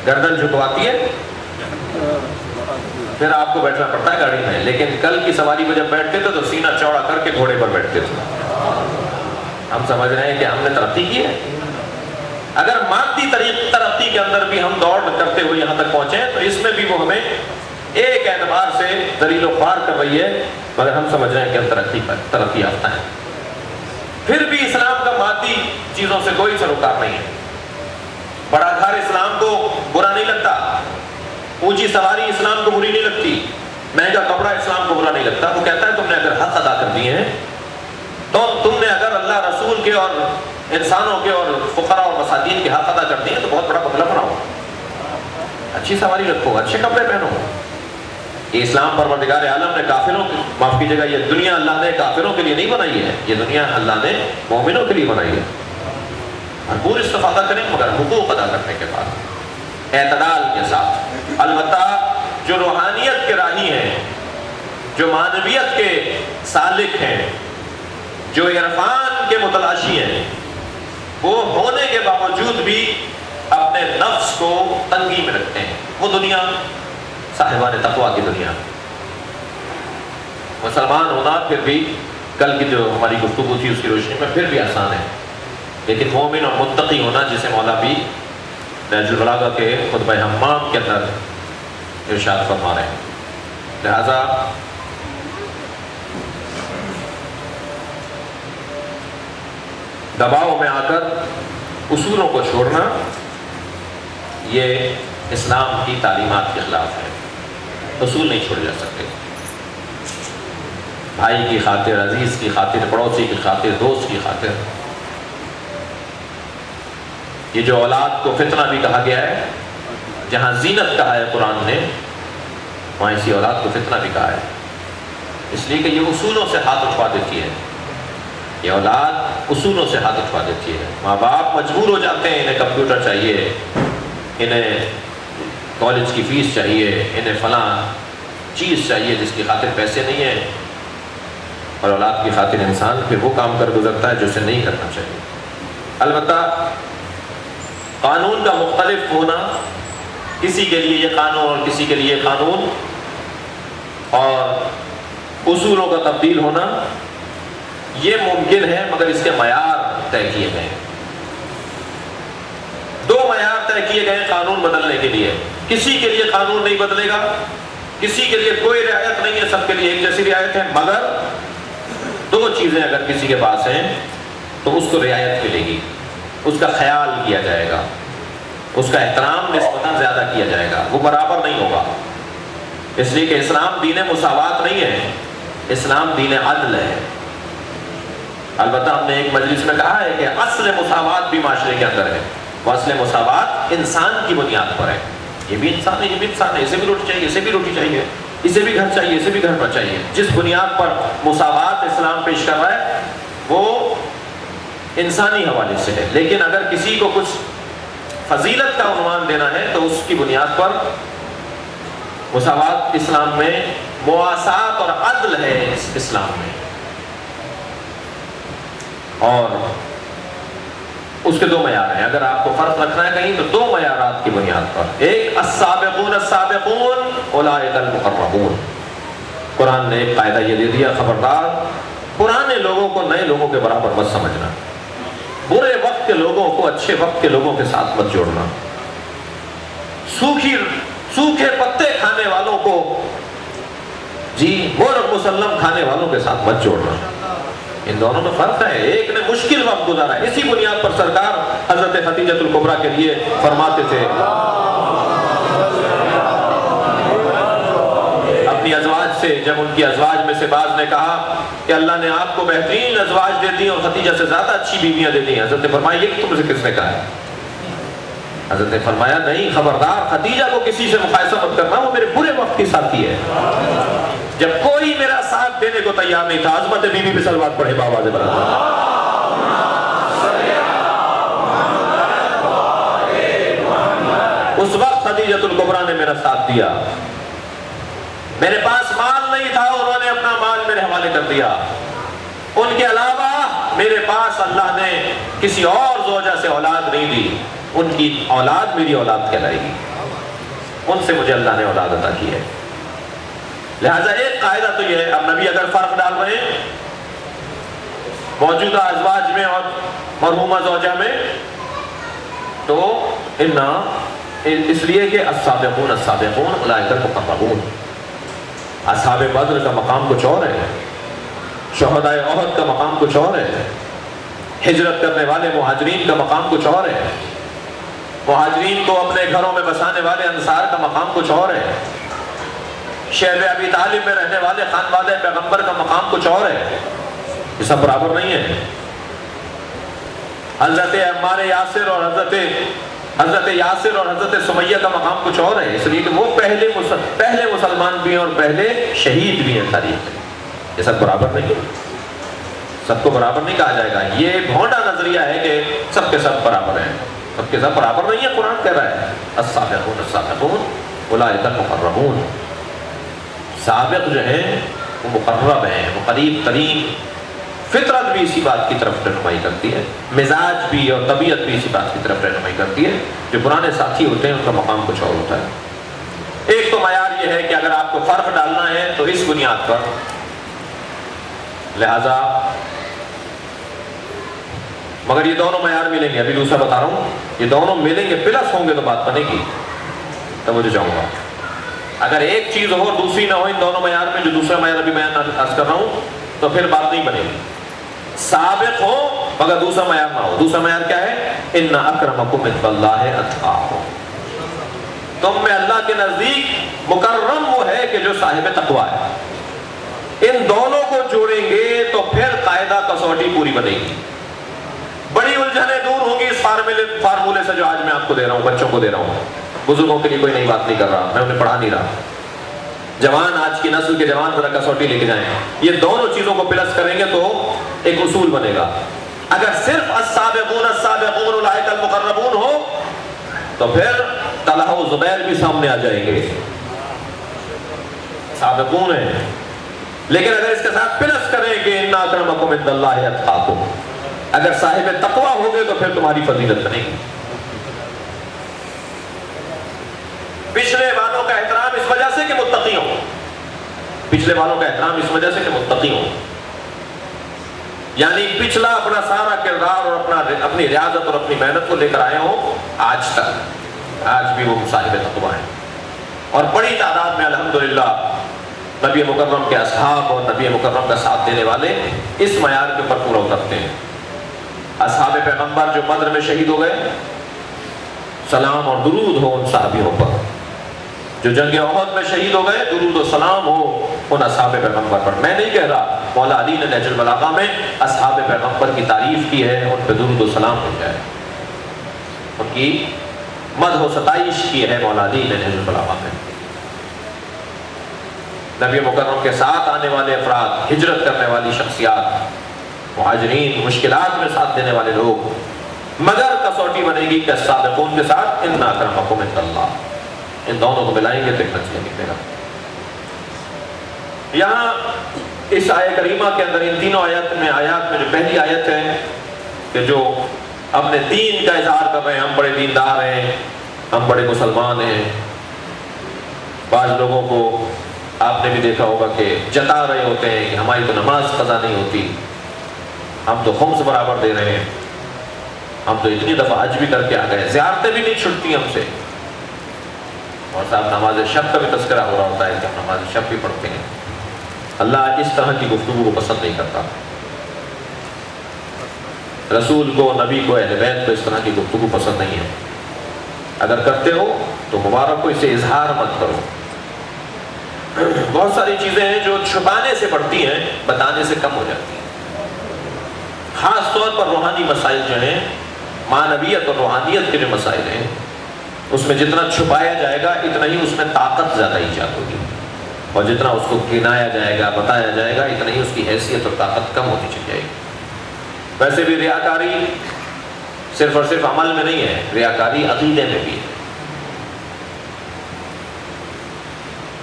گردن جھکواتی ہے، پھر آپ کو بیٹھنا پڑتا ہے گاڑی میں۔ لیکن کل کی سواری میں جب بیٹھتے تھے تو سینہ چوڑا کر کے گھوڑے پر بیٹھتے تھے۔ ہم سمجھ رہے ہیں کہ ہم نے ترقی کی ہے۔ اگر مادی ترقی کے اندر بھی ہم دوڑ کرتے ہوئے یہاں تک پہنچے تو اس میں بھی وہ ہمیں ایک اعتبار سے ذلیل و خوار کر رہی ہے، مگر ہم سمجھ رہے ہیں کہ ہم ترقی یافتہ ہیں۔ پھر بھی اسلام کا مادی چیزوں سے کوئی سروکار نہیں ہے۔ بڑا گھر اسلام کو برا نہیں لگتا، اونچی سواری اسلام کو بری نہیں لگتی، مہنگا کپڑا اسلام کو برا نہیں لگتا۔ وہ کہتا ہے تم نے اگر حق ادا کر دیے ہیں تو تم نے اگر اللہ رسول کے اور انسانوں کے اور فقراء اور مساکین کے حق ادا کر دیے تو بہت بڑا بنگلہ بناؤ، اچھی سواری رکھو، اچھے کپڑے پہنو۔ یہ اسلام پروردگار عالم نے کافروں کی، معاف کیجیے گا، یہ دنیا اللہ نے کافروں کے لیے نہیں بنائی ہے، یہ دنیا اللہ نے مومنوں کے لیے بنائی ہے۔ بھرپور استفادہ کریں مگر حقوق ادا کرنے کے بعد اعتدال کے ساتھ۔ البتہ جو روحانیت کے راہی ہیں، جو معنویت کے سالک ہیں، جو عرفان کے متلاشی ہیں، وہ ہونے کے باوجود بھی اپنے نفس کو تنگی میں رکھتے ہیں۔ وہ دنیا صاحبان تقویٰ کی دنیا، مسلمان ہونا پھر بھی کل کی جو ہماری گفتگو تھی اس کی روشنی میں پھر بھی آسان ہے، لیکن مومن اور متقی ہونا جسے مولوی نہج البلاغہ کے خطبہ حمام کے اندر ارشاد فرما رہے ہیں. لہذا دباؤ میں آ کر اصولوں کو چھوڑنا یہ اسلام کی تعلیمات کے خلاف ہے. اصول نہیں چھوڑے جا سکتے. بھائی کی خاطر، عزیز کی خاطر، پڑوسی کی خاطر، دوست کی خاطر. یہ جو اولاد کو فتنہ بھی کہا گیا ہے، جہاں زینت کہا ہے قرآن نے، وہاں اسی اولاد کو فتنہ بھی کہا ہے، اس لیے کہ یہ اصولوں سے ہاتھ اٹھوا دیتی ہے. یہ اولاد اصولوں سے ہاتھ اٹھوا دیتی ہے. ماں باپ مجبور ہو جاتے ہیں، انہیں کمپیوٹر چاہیے، انہیں کالج کی فیس چاہیے، انہیں فلاں چیز چاہیے جس کی خاطر پیسے نہیں ہیں، اور اولاد کی خاطر انسان پھر وہ کام کر گزرتا ہے جو اسے نہیں کرنا چاہیے. البتہ قانون کا مختلف ہونا، کسی کے لیے یہ قانون اور کسی کے لیے یہ قانون، اور اصولوں کا تبدیل ہونا یہ ممکن ہے، مگر اس کے معیار طے کیے گئے ہیں. دو معیار طے کیے گئے قانون بدلنے کے لیے. کسی کے لیے قانون نہیں بدلے گا، کسی کے لیے کوئی رعایت نہیں ہے، سب کے لیے ایک جیسی رعایت ہے، مگر دو چیزیں اگر کسی کے پاس ہیں تو اس کو رعایت ملے گی، اس کا خیال کیا جائے گا، اس کا احترام نسبتاً زیادہ کیا جائے گا، وہ برابر نہیں ہوگا. اس لیے کہ اسلام دین مساوات نہیں ہے، اسلام دین عدل ہے. البتہ ہم نے ایک مجلس میں کہا ہے کہ اصل مساوات بھی معاشرے کے اندر ہے. وہ اصل مساوات انسان کی بنیاد پر ہے. یہ بھی انسان ہے، یہ بھی انسان ہے، اسے بھی روٹی چاہیے، اسے بھی روٹی چاہیے، اسے بھی گھر چاہیے، اسے بھی گھر پر چاہیے. جس بنیاد پر مساوات اسلام پیش کر رہا ہے وہ انسانی حوالے سے ہے. لیکن اگر کسی کو کچھ فضیلت کا عنوان دینا ہے تو اس کی بنیاد پر مساوات اسلام میں، مواسات اور عدل ہے اسلام میں. اور اس کے دو معیار ہیں. اگر آپ کو فرق رکھنا ہے کہیں تو دو معیارات کی بنیاد پر. ایک السابقون السابقون اولئک المقربون. قرآن نے ایک قاعدہ یہ دے دیا، خبردار پرانے لوگوں کو نئے لوگوں کے برابر مت سمجھنا، برے وقت کے لوگوں کو اچھے وقت کے لوگوں کے ساتھ مت جوڑنا، سوکھے پتے کھانے والوں کو مرغ مسلم کھانے والوں کے ساتھ مت جوڑنا. ان دونوں میں فرق ہے. ایک نے مشکل وقت گزارا ہے. اسی بنیاد پر سرکار حضرت خدیجہ الکبریٰ کے لیے فرماتے تھے، اپنی ازواج سے، جب ان کی ازواج میں سے بعض نے کہا کہ اللہ نے آپ کو بہترین ازواج دے دی اور خدیجہ سے زیادہ اچھی بیویاں دے دی، حضرت نے فرمایا یہ تم سے کس نے کہا ہے؟ حضرت نے فرمایا نہیں، خبردار خدیجہ کو کسی سے مقایسہ مت کرنا، وہ میرے برے وقت کی ساتھی ہے. جب کوئی میرا ساتھ دینے کو تیار نہیں تھا، عظمت بی بی پہ صلوات پڑھے بابا سے بڑھا. اس وقت خدیجہ الکبریٰ نے میرا ساتھ دیا. میرے پاس مال نہیں تھا، انہوں نے اپنا مال میرے حوالے کر دیا. ان کے علاوہ میرے پاس اللہ نے کسی اور زوجہ سے اولاد نہیں دی، ان کی اولاد میری اولاد کہلائے گی. ان سے مجھے اللہ نے اولاد عطا کی ہے. لہذا ایک قاعدہ تو یہ ہے. اب نبی اگر فرق ڈال رہے ہیں موجودہ ازواج میں اور مرحومہ زوجہ میں تو اس لیے کہ السابقون السابقون اولئک المقربون. اصحاب بدر کا مقام کچھ اور ہے، شہداء احد کا مقام کچھ اور ہے، ہجرت کرنے والے مہاجرین کا مقام کچھ اور ہے، مہاجرین کو اپنے گھروں میں بسانے والے انصار کا مقام کچھ اور ہے، شہر ابی طالب میں رہنے والے خانوادہ پیغمبر کا مقام کچھ اور ہے. یہ سب برابر نہیں ہے. حضرت عمار یاسر اور حضرت سمیہ کا مقام کچھ اور ہے، اس لیے کہ وہ پہلے مسلمان بھی ہیں اور پہلے شہید بھی ہیں تاریخ میں. یہ سب برابر نہیں ہے، سب کو برابر نہیں کہا جائے گا. یہ بھونڈا نظریہ ہے کہ سب کے سب برابر ہیں. سب کے سب برابر نہیں ہے. قرآن کہہ رہا ہے السابقون السابقون اولئک المقربون. سابق جو ہیں وہ مقرب ہیں، وہ قریب ترین. فطرت بھی اسی بات کی طرف رہنمائی کرتی ہے، مزاج بھی اور طبیعت بھی اسی بات کی طرف رہنمائی کرتی ہے. جو پرانے ساتھی ہوتے ہیں ان کا مقام کچھ اور ہوتا ہے. ایک تو معیار یہ ہے کہ اگر آپ کو فرق ڈالنا ہے تو اس بنیاد پر لہذا مگر یہ دونوں معیار ملیں گے، ابھی دوسرا بتا رہا ہوں، یہ دونوں ملیں گے پلس ہوں گے تو بات بنے گی، تو مجھے چاہوں گا اگر ایک چیز ہو دوسری نہ ہو ان دونوں معیار میں، جو دوسرا معیار ابھی میں عرض کر رہا ہوں، تو پھر بات نہیں بنے گی۔ سابق ہو مگر دوسرا معیار نہ ہو۔ دوسرا معیار کیا ہے؟ ان اکرمکم عند اللہ اتقاکم، تم میں اللہ کے نزدیک مکرم وہ ہے کہ جو صاحب تقوی ہے۔ ان دونوں کو جوڑیں گے تو پھر قاعدہ کسوٹی پوری بنے گی۔ بڑی الجھنیں دور ہوں گی اس فارمولے سے جو آج میں آپ کو دے رہا ہوں، بچوں کو دے رہا ہوں۔ بزرگوں کے لیے کوئی نئی بات نہیں کر رہا، میں انہیں پڑھا نہیں رہا۔ جوان، آج کی نسل کے جوان ذرا کسوٹی لے کے جائیں، یہ دونوں چیزوں کو پلس کریں گے تو ایک اصول بنے گا۔ اگر صرف السابقون السابقون اولئک المقربون ہو تو پھر طلحہ و زبیر بھی سامنے آ جائیں گے، سابقون ہیں۔ لیکن اگر اس کے ساتھ پلس کریں کہ ان اکرمکم عند اللہ اتقاکم، اگر صاحب تقوی ہوگے تو پھر تمہاری فضیلت بنے گی۔ پچھلے والوں کا احترام اس وجہ سے کہ متقی ہوں، پچھلے والوں کا احترام اس وجہ سے کہ متقی ہوں، یعنی پچھلا اپنا سارا کردار اور اپنی ریاضت اور اپنی محنت کو لے کر آئے ہوں آج تک، آج بھی وہ صاحب تقوی ہیں، اور بڑی تعداد میں الحمدللہ نبی مکرم کے اصحاب اور نبی مکرم کا ساتھ دینے والے اس معیار کے اوپر پورا اترتے ہیں۔ اصحاب پیغمبر جو بدر میں شہید ہو گئے، سلام اور درود ہو ان صحابیوں پر۔ جو جنگ احد میں شہید ہو گئے، درود و سلام ہو ان اصحاب پیغمبر پر۔ میں نہیں کہہ رہا، مولا علی نے نہج البلاغہ میں اصحاب پیغمبر کی تعریف کی ہے، ان پہ درود و سلام ہو جائے، ان کی مدح و ستائش کی ہے مولا علی نے نہج البلاغہ میں۔ نبی مکرم کے ساتھ آنے والے افراد، ہجرت کرنے والی شخصیات، مہاجرین، مشکلات میں ساتھ دینے والے لوگ، مگر کسوٹی بنے گی کہ السابقون کے ساتھ ان اکرمکم عند اللہ، ان دونوں کو ملائیں گے تو ایک نتیجہ نکلے گا۔ یہاں اس آیت کریمہ کے اندر ان تینوں آیات میں جو پہلی آیت ہے کہ جو اپنے دین کا اظہار کر رہے ہیں، ہم بڑے دیندار ہیں، ہم بڑے مسلمان ہیں۔ بعض لوگوں کو آپ نے بھی دیکھا ہوگا کہ جتا رہے ہوتے ہیں کہ ہماری تو نماز قضا نہیں ہوتی، ہم تو خمس برابر دے رہے ہیں، ہم تو اتنی دفعہ حج بھی کر کے آ گئے، زیارتیں بھی نہیں چھٹتی ہم سے، اور صاحب نماز شب کا بھی تذکرہ ہو رہا ہوتا ہے کہ ہم نماز شب بھی پڑھتے ہیں۔ اللہ اس طرح کی گفتگو کو پسند نہیں کرتا، رسول کو، نبی کو، اہل بیت کو اس طرح کی گفتگو پسند نہیں ہے۔ اگر کرتے ہو تو مبارک کو، اسے اظہار مت کرو۔ بہت ساری چیزیں ہیں جو چھپانے سے بڑھتی ہیں، بتانے سے کم ہو جاتی ہیں۔ خاص طور پر روحانی مسائل جو ہیں، معنویت اور روحانیت کے جو مسائل ہیں، اس میں جتنا چھپایا جائے گا اتنا ہی اس میں طاقت زیادہ ایجاد ہوگی، اور جتنا اس کو گنایا جائے گا، بتایا جائے گا، اتنا ہی اس کی حیثیت اور طاقت کم ہوتی چلی جائے گی۔ ویسے بھی ریاکاری صرف اور صرف عمل میں نہیں ہے، ریاکاری عقیدے میں بھی ہے۔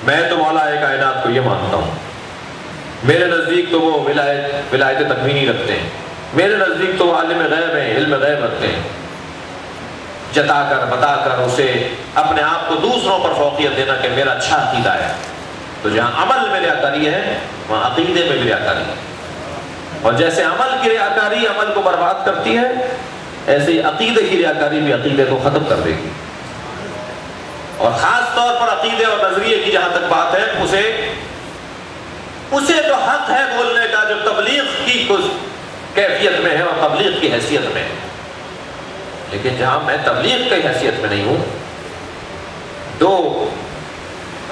میں تو مولا کائنات کو یہ مانتا ہوں، میرے نزدیک تو وہ ولایت تکوینی رکھتے ہیں، میرے نزدیک تو وہ عالم غیب ہیں، علم غیب رکھتے ہیں، جتا کر بتا کر اسے اپنے آپ کو دوسروں پر فوقیت دینا کہ میرا اچھا عقیدہ ہے۔ تو جہاں عمل میں ریاکاری ہے وہاں عقیدے میں بھی ریاکاری ہے، اور جیسے عمل کی ریاکاری عمل کو برباد کرتی ہے، ایسے ہی عقیدے کی ریاکاری بھی عقیدے کو ختم کر دے گی۔ اور خاص طور پر عقیدے اور نظریے کی جہاں تک بات ہے، اسے تو حق ہے بولنے کا جو تبلیغ کی کیفیت میں ہے اور تبلیغ کی حیثیت میں ہے، لیکن جہاں میں تبلیغ کی حیثیت میں نہیں ہوں، دو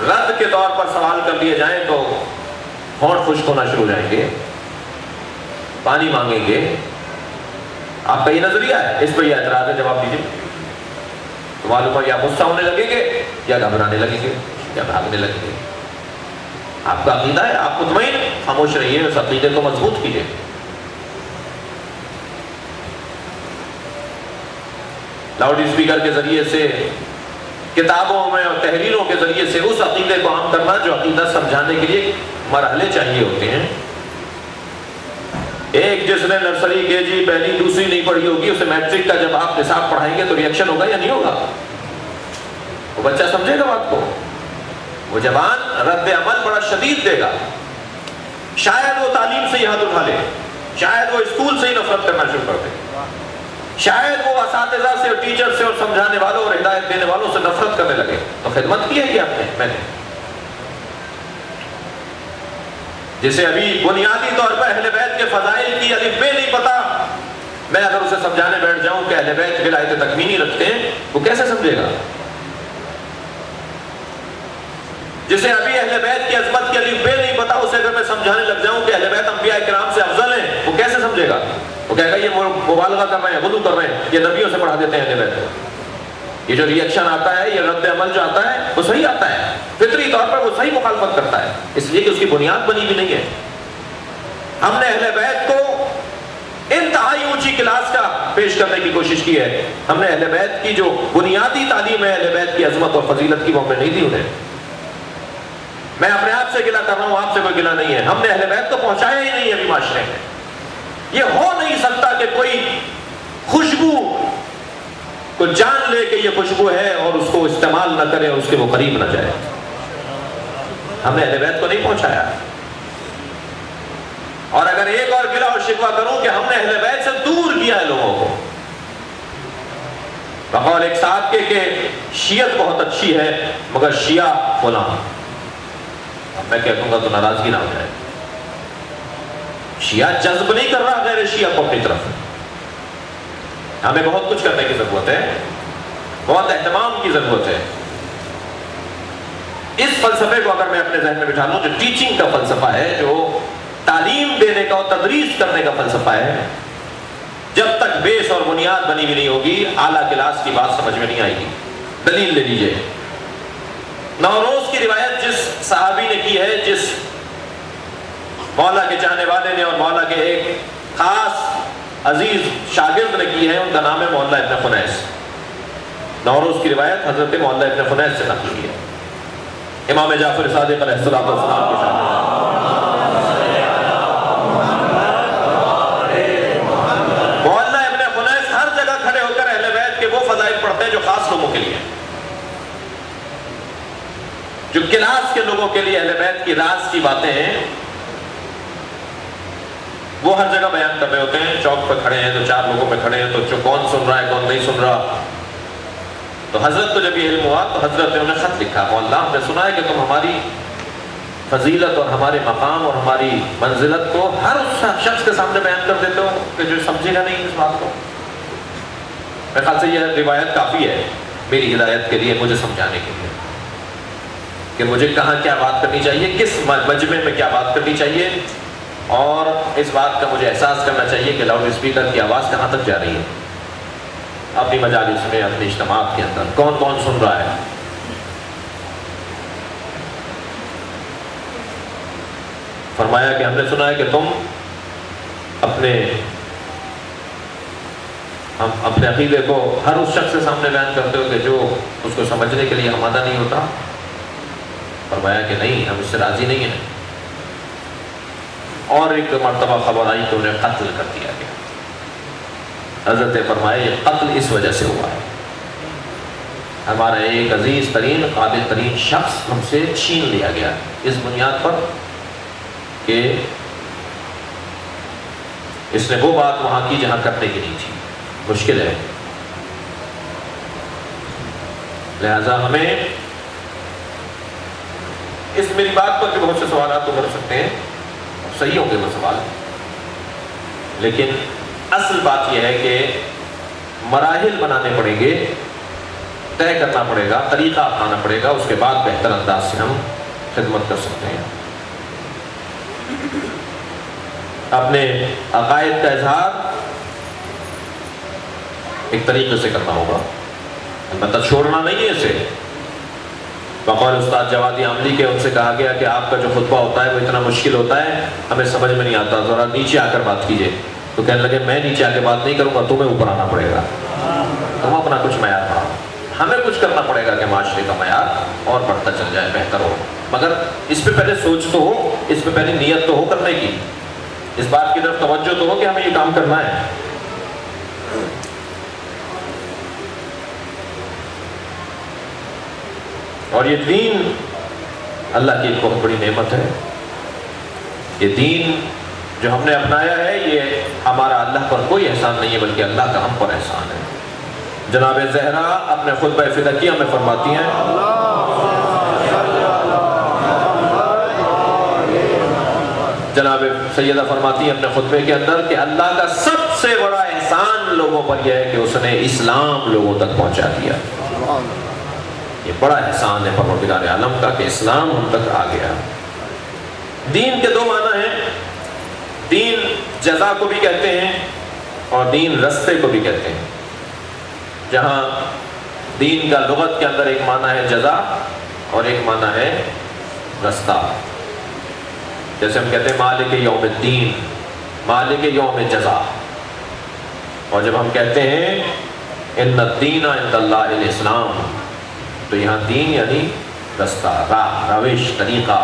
رد کے طور پر سوال کر لیے جائیں تو ہونٹ خشک ہونا شروع ہو جائیں گے، پانی مانگیں گے۔ آپ کا یہ نظریہ ہے، اس پہ یہ اعتراض ہے، جواب دیجیے۔ تو معلوم ہے یا غصہ ہونے لگیں گے، یا گھبرانے لگیں گے، یا بھاگنے لگیں گے۔ آپ کا عقیدہ ہے، آپ مطمئن، خاموش رہیے، اس عقیدے کو مضبوط کیجیے۔ لاؤڈ اسپیکر کے ذریعے سے، کتابوں میں اور تحریروں کے ذریعے سے اس عقیدے کو عام کرنا جو عقیدہ سمجھانے کے لیے مرحلے چاہیے ہوتے ہیں۔ ایک جس نے نرسری کے جی پہلی دوسری نہیں پڑھی ہوگی، اسے میٹرک کا جب آپ نصاب پڑھائیں گے تو ریئیکشن ہوگا یا نہیں ہوگا؟ وہ بچہ سمجھے گا بات کو، وہ جوان رد عمل بڑا شدید دے گا۔ شاید وہ تعلیم سے ہی ہاتھ اٹھا لے، شاید وہ اسکول سے ہی نفرت کرنا شروع کر دے، شاید وہ اساتذہ سے اور ٹیچر سے اور سمجھانے والوں اور ہدایت دینے والوں سے نفرت کرنے لگے۔ تو خدمت کی ہے کہ آپ نے، میں نے، جسے ابھی بنیادی طور پر اہل بیت کے فضائل کی الف بے نہیں پتا، میں اگر اسے سمجھانے بیٹھ جاؤں کہ اہل بیت ولایت تکوینی رکھتے ہیں، وہ کیسے سمجھے گا؟ جسے ابھی اہل بیت کی عظمت کی الف بے نہیں پتا، اسے اگر میں سمجھانے لگ جاؤں کہ اہل بیت انبیاء کرام سے افضل ہیں، وہ کیسے سمجھے گا؟ وہ کہے گا یہ مبالغہ کر رہے ہیں، غلو کر رہے ہیں، یہ نبیوں سے پڑھا دیتے ہیں اہل بیت کو۔ یہ جو ریئیکشن آتا ہے، یہ رد عمل جو آتا ہے، وہ صحیح آتا ہے، فطری طور پر وہ صحیح مخالفت کرتا ہے، اس لیے کہ اس کی بنیاد بنی بھی نہیں ہے۔ ہم نے اہل بیت کو انتہائی اونچی کلاس کا پیش کرنے کی کوشش کی ہے، ہم نے اہل بیت کی جو بنیادی تعلیم ہے اہل بیت کی عظمت اور فضیلت کی، وہ ہم نے نہیں دی انہیں۔ میں اپنے آپ سے گلہ کر رہا ہوں، آپ سے کوئی گلہ نہیں ہے، ہم نے اہل بیت کو پہنچایا ہی نہیں ابھی معاشرے میں۔ یہ ہو نہیں سکتا کہ کوئی خوشبو کو جان لے کہ یہ خوشبو ہے اور اس کو استعمال نہ کرے اور اس کے وہ قریب نہ جائے۔ ہم نے اہل بیت کو نہیں پہنچایا۔ اور اگر ایک اور گلہ اور شکوہ کروں کہ ہم نے اہل بیت سے دور کیا ہے لوگوں کو، بقول ایک صاحب کہ شیعت بہت اچھی ہے مگر شیعہ فلاں، اب میں کہہ دوں گا تو ناراضگی نہ ہو جائے۔ شیعہ جذب نہیں کر رہا غیر شیعہ کو اپنی طرف، ہمیں بہت کچھ کرنے کی ضرورت ہے، بہت اہتمام کی ضرورت ہے۔ اس فلسفے کو اگر میں اپنے ذہن میں بٹھا لوں، جو ٹیچنگ کا فلسفہ ہے، جو تعلیم دینے کا اور تدریس کرنے کا فلسفہ ہے، جب تک بیس اور بنیاد بنی بھی نہیں ہوگی، اعلیٰ کلاس کی بات سمجھ میں نہیں آئے گی۔ دلیل لے لیجئے، نوروز کی روایت جس صحابی نے کی ہے، جس مولا کے چاہنے والے نے اور مولا کے ایک خاص عزیز شاگرد نے کی ہے، ان کا نام ہے معلّہ ابن خنیس۔ نوروز کی روایت حضرت معلّہ ابن خنیس سے نقل کی ہے، امام جعفر صادق علیہ السلام کے شاگرد۔ معلّہ ابن خنیس ہر جگہ کھڑے ہو کر اہل بیت کے وہ فضائل پڑھتے ہیں جو خاص لوگوں کے لیے، جو کلاس کے لوگوں کے لیے اہل بیت کی راز کی باتیں ہیں، وہ ہر جگہ بیان کر رہے ہوتے ہیں۔ چوک پہ کھڑے ہیں تو چار لوگوں میں کھڑے ہیں، تو جو کون سن رہا ہے کون نہیں سن رہا۔ تو حضرت کو جب یہ علم ہوا تو حضرت نے انہیں خط لکھا، مولا ہم نے سنا ہے کہ تم ہماری فضیلت اور ہمارے مقام اور ہماری منزلت کو ہر اس شخص کے سامنے بیان کر دیتے ہو کہ جو سمجھے گا نہیں اس بات کو۔ میرے خیال سے یہ روایت کافی ہے میری ہدایت کے لیے، مجھے سمجھانے کے لیے کہ مجھے کہاں کیا بات کرنی چاہیے، کس مجمع میں کیا بات کرنی چاہیے، اور اس بات کا مجھے احساس کرنا چاہیے کہ لاؤڈ اسپیکر کی آواز کہاں تک جا رہی ہے، اپنی مجالس میں، اپنے اجتماعات کے اندر کون کون سن رہا ہے۔ فرمایا کہ ہم نے سنا ہے کہ تم اپنے عقیدے کو ہر اس شخص کے سامنے بیان کرتے ہو کہ جو اس کو سمجھنے کے لیے آمادہ نہیں ہوتا۔ فرمایا کہ نہیں، ہم اس سے راضی نہیں ہیں۔ اور ایک مرتبہ خبر آئی کہ انہیں قتل کر دیا گیا۔ حضرت فرمایا یہ قتل اس وجہ سے ہوا ہے، ہمارا ایک عزیز ترین قابل ترین شخص ہم سے چھین لیا گیا، اس بنیاد پر کہ اس نے وہ بات وہاں کی جہاں کرنے کی نہیں تھی۔ مشکل ہے، لہذا ہمیں اس میری بات پر بھی بہت سے سوالات تو کر سکتے ہیں، صحیح ہوں گے وہ سوال، لیکن اصل بات یہ ہے کہ مراحل بنانے پڑیں گے، طے کرنا پڑے گا، طریقہ اپنانا پڑے گا، اس کے بعد بہتر انداز سے ہم خدمت کر سکتے ہیں۔ اپنے عقائد کا اظہار ایک طریقے سے کرنا ہوگا، البتہ چھوڑنا نہیں ہے اسے۔ بقول استاد جوادی عاملی کے ان سے کہا گیا کہ آپ کا جو خطبہ ہوتا ہے وہ اتنا مشکل ہوتا ہے، ہمیں سمجھ میں نہیں آتا، ذرا نیچے آ کر بات کیجئے۔ تو کہنے لگے میں نیچے آ کے بات نہیں کروں گا، تمہیں اوپر آنا پڑے گا، تم اپنا کچھ معیار بڑھاؤ۔ ہمیں کچھ کرنا پڑے گا کہ معاشرے کا معیار اور بڑھتا چل جائے، بہتر ہو، مگر اس پہ پہلے سوچ تو ہو، اس پہ پہلے نیت تو ہو کرنے کی، اس بات کی طرف توجہ تو ہو کہ ہمیں یہ کام کرنا ہے۔ اور یہ دین اللہ کی ایک بہت بڑی نعمت ہے، یہ دین جو ہم نے اپنایا ہے یہ ہمارا اللہ پر کوئی احسان نہیں ہے بلکہ اللہ کا ہم پر احسان ہے۔ جناب زہرا اپنے خطبہ فدقیہ میں فرماتی ہیں جناب سیدہ فرماتی ہیں اپنے خطبے کے اندر کہ اللہ کا سب سے بڑا احسان لوگوں پر یہ ہے کہ اس نے اسلام لوگوں تک پہنچا دیا۔ یہ بڑا احسان ہے پروردگار عالم کا کہ اسلام ہم تک آ گیا۔ دین کے دو معنی ہیں، دین جزا کو بھی کہتے ہیں اور دین رستے کو بھی کہتے ہیں۔ جہاں دین کا لغت کے اندر ایک معنی ہے جزا اور ایک معنی ہے رستہ۔ جیسے ہم کہتے ہیں مالک یوم الدین، مالک یوم جزا، اور جب ہم کہتے ہیں ان الدین عند اللہ الاسلام، تو یہاں دین یعنی رستہ، راہ، روش، طریقہ۔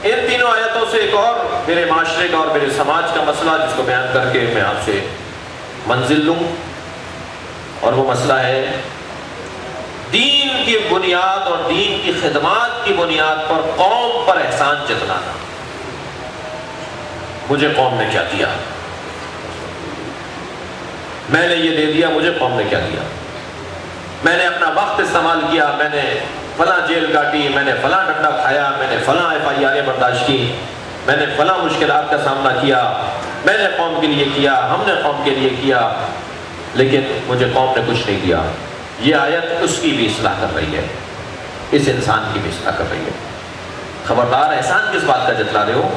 ان تینوں آیتوں سے ایک اور میرے معاشرے کا اور میرے سماج کا مسئلہ جس کو بیان کر کے میں آپ سے منزل لوں، اور وہ مسئلہ ہے دین کی بنیاد اور دین کی خدمات کی بنیاد پر قوم پر احسان جتلانا۔ مجھے قوم نے کیا دیا، میں نے یہ دے دیا، مجھے قوم نے کیا دیا، میں نے اپنا وقت استعمال کیا، میں نے فلاں جیل کاٹی، میں نے فلاں ڈنڈا کھایا، میں نے فلاں FIR برداشت کی، میں نے فلاں مشکلات کا سامنا کیا، میں نے قوم کے لیے کیا، ہم نے قوم کے لیے کیا، لیکن مجھے قوم نے کچھ نہیں دیا۔ یہ آیت اس کی بھی اصلاح کر رہی ہے، اس انسان کی بھی اصلاح کر رہی ہے۔ خبردار، احسان کس بات کا جتلا رہے ہو؟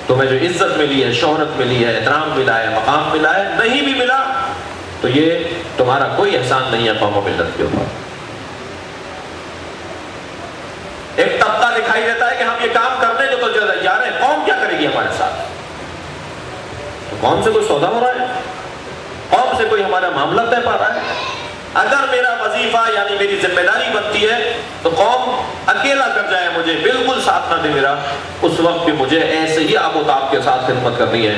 تمہیں جو عزت ملی ہے، شہرت ملی ہے، احترام ملا ہے، مقام ملا ہے، نہیں بھی ملا تو یہ تمہارا کوئی احسان نہیں ہے قوم و ملت کے اوپر۔ ایک طبقہ دکھائی دیتا ہے کہ ہم یہ کام کرنے کو تو تیار ہیں، قوم کیا کرے گی ہمارے ساتھ؟ تو قوم سے کوئی سودا ہو رہا ہے، قوم سے کوئی ہمارا معاملہ طے پا رہا ہے۔ اگر میرا وظیفہ یعنی میری ذمہ داری بنتی ہے تو قوم اکیلا کر جائے، مجھے بالکل ساتھ نہ دے میرا، اس وقت بھی مجھے ایسے ہی آب و تاب کے ساتھ خدمت کرنی ہے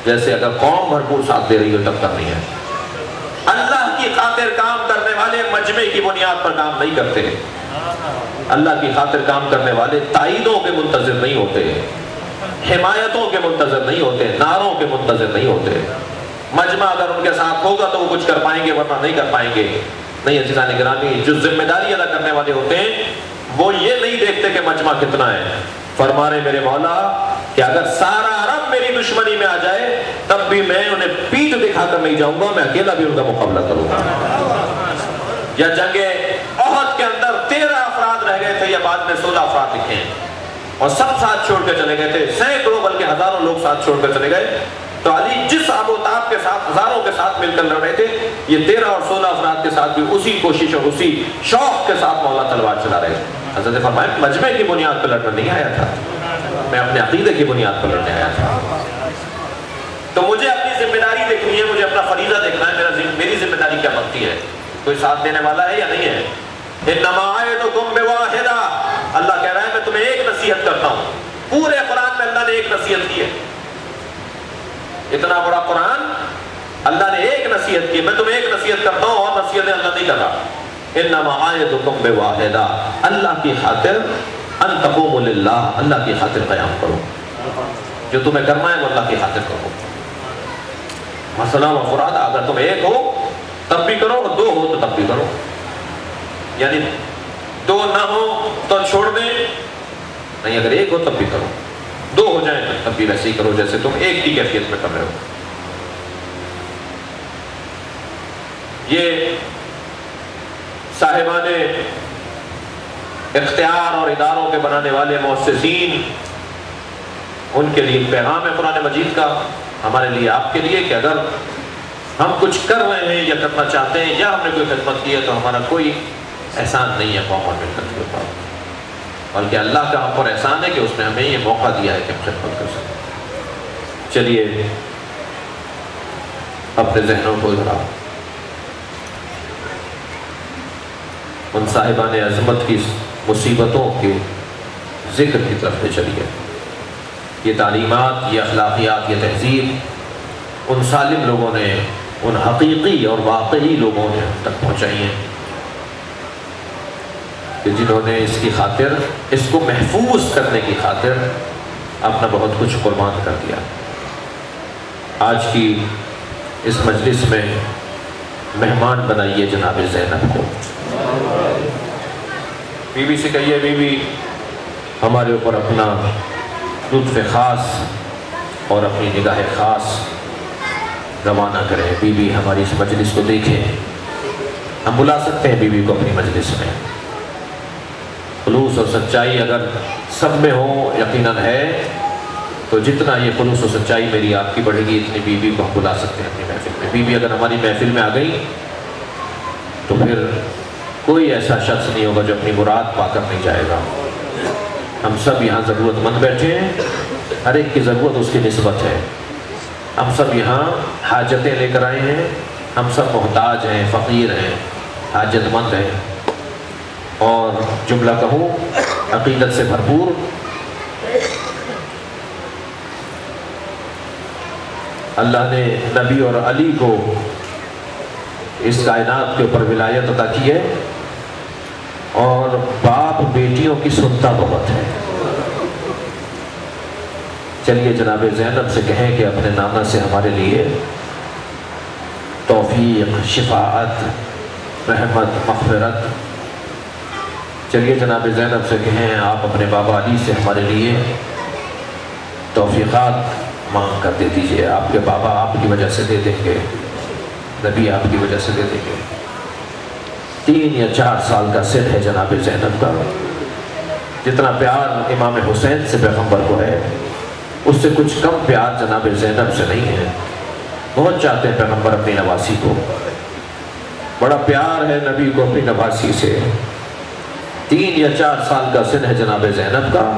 جیسے اگر قوم بھرپور ساتھ دے رہی ہو تب کرنی ہے۔ اللہ کی خاطر کام کرنے والے مجمع کی بنیاد پر کام نہیں کرتے، اللہ کی خاطر کام کرنے والے تائیدوں کے منتظر نہیں ہوتے، حمایتوں کے منتظر نہیں ہوتے، نعروں کے منتظر نہیں ہوتے۔ مجمع اگر ان کے ساتھ ہوگا تو وہ کچھ کر پائیں گے، ورنہ نہیں کر پائیں گے۔ نہیں عزیزان گرامی، جو ذمہ داری ادا کرنے والے ہوتے ہیں وہ یہ نہیں دیکھتے کہ مجمع کتنا ہے۔ فرما رہے میرے مولا کہ اگر سارا عرب میری دشمنی میں آ جائے تب بھی میں انہیں پیٹھ دکھا کر نہیں جاؤں گا، میں اکیلا بھی ان کا مقابلہ کروں گا۔ یا جنگ احد کے اندر 13 افراد رہ گئے تھے، یا بعد میں 16 افراد لکھے ہیں، اور سب ساتھ چھوڑ کے چلے گئے تھے، سینکڑوں بلکہ ہزاروں لوگ ساتھ چھوڑ کر چلے گئے، تو علی جس آب و تاب کے ساتھ ہزاروں کے ساتھ مل کر لڑ رہے تھے، یہ 13 اور 16 افراد کے ساتھ بھی اسی کوشش اور اسی شوق کے ساتھ مولا تلوار چلا رہے تھے۔ حضرت فرمایا مجمع کی بنیاد پر لڑنے نہیں آیا تھا، میں اپنے عقیدے کی بنیاد پر لڑنے آیا تھا۔ تو مجھے اپنی ذمہ داری دیکھنی ہے، مجھے اپنا فریضہ دیکھنا ہے، میری ذمہ داری کیا بنتی ہے، کوئی ساتھ دینے والا ہے یا نہیں ہے۔ انما اعدکم بواحدہ، اللہ کہہ رہا ہے میں تمہیں ایک نصیحت کرتا ہوں۔ پورے قرآن میں اللہ نے ایک نصیحت کی ہے، اتنا بڑا قرآن اللہ نے ایک نصیحت کی، میں تمہیں ایک نصیحت کرتا ہوں اور نصیحتیں اللہ نہیں کر رہا۔ انما اعدکم بواحدہ، اللہ کی خاطر، ان تقوموا للہ، اللہ کی خاطر قیام کرو، جو تمہیں کرنا ہے وہ اللہ کی خاطر کرو۔ مثلا و فرادہ، اگر تم ایک ہو تب بھی کرو اور 2 ہو تو تب بھی کرو، یعنی 2 نہ ہو تو چھوڑ دیں، نہیں اگر 1 ہو تب بھی کرو، 2 ہو جائیں تب بھی ویسے ہی کرو جیسے تم 1 کی کیفیت میں کر رہے ہو۔ یہ صاحبان اختیار اور اداروں کے بنانے والے مؤسسین، ان کے لیے پیغام ہے قرآن مجید کا، ہمارے لیے، آپ کے لیے، کہ اگر ہم کچھ کر رہے ہیں یا کرنا چاہتے ہیں یا ہم نے کوئی خدمت کی ہے تو ہمارا کوئی احسان نہیں ہے قوم اور ملت کے اوپر، بلکہ اللہ کا ہم پر احسان ہے کہ اس نے ہمیں یہ موقع دیا ہے کہ ہم خدمت کر سکیں۔ چلیے اپنے ذہنوں کو ذرا ان صاحبان عظمت کی مصیبتوں کے ذکر کی طرف لے چلیے۔ یہ تعلیمات، یہ اخلاقیات، یہ تہذیب ان سالم لوگوں نے، ان حقیقی اور واقعی لوگوں نے ہم تک پہنچائی ہیں۔ کہ جنہوں نے اس کی خاطر، اس کو محفوظ کرنے کی خاطر اپنا بہت کچھ قربان کر دیا۔ آج کی اس مجلس میں مہمان بنائیے جناب زینب کو، بیوی سے کہیے بیوی ہمارے اوپر اپنا لطف خاص اور اپنی نگاہ خاص روانہ کریں، بیوی ہماری اس مجلس کو دیکھیں۔ ہم بلا سکتے ہیں بیوی کو اپنی مجلس میں، خلوص اور سچائی اگر سب میں ہو، یقیناً ہے، تو جتنا یہ خلوص و سچائی میری آپ کی بڑھے گی اتنی بیوی کو ہم بلا سکتے ہیں اپنی محفل میں۔ بیوی اگر ہماری محفل میں آ گئی تو پھر کوئی ایسا شخص نہیں ہوگا جو اپنی مراد پا کر نہیں جائے گا۔ ہم سب یہاں ضرورت مند بیٹھے ہیں، ہر ایک کی ضرورت اس کی نسبت ہے۔ ہم سب یہاں حاجتیں لے کر آئے ہیں، ہم سب محتاج ہیں، فقیر ہیں، حاجت مند ہیں، اور جملہ کہوں عقیدت سے بھرپور۔ اللہ نے نبی اور علی کو اس کائنات کے اوپر ولایت عطا کی ہے، اور باپ بیٹیوں کی سنتا بہت ہے۔ چلیے جناب زینب سے کہیں کہ اپنے نانا سے ہمارے لیے توفیق، شفاعت، رحمت، مغفرت۔ چلیے جناب زینب سے کہیں آپ اپنے بابا علی سے ہمارے لیے توفیقات مانگ کر دے دیجئے۔ آپ کے بابا آپ کی وجہ سے دے دیں گے، نبی آپ کی وجہ سے دے دیں گے۔ 3 یا 4 سال کا سن ہے جناب زینب کا، جتنا پیار امام حسین سے پیغمبر کو ہے اس سے کچھ کم پیار جناب زینب سے نہیں ہے۔ بہت چاہتے ہیں پیغمبر اپنی نواسی کو، بڑا پیار ہے نبی کو اپنی نواسی سے۔ 3 یا 4 سال کا سن ہے جناب زینب کا۔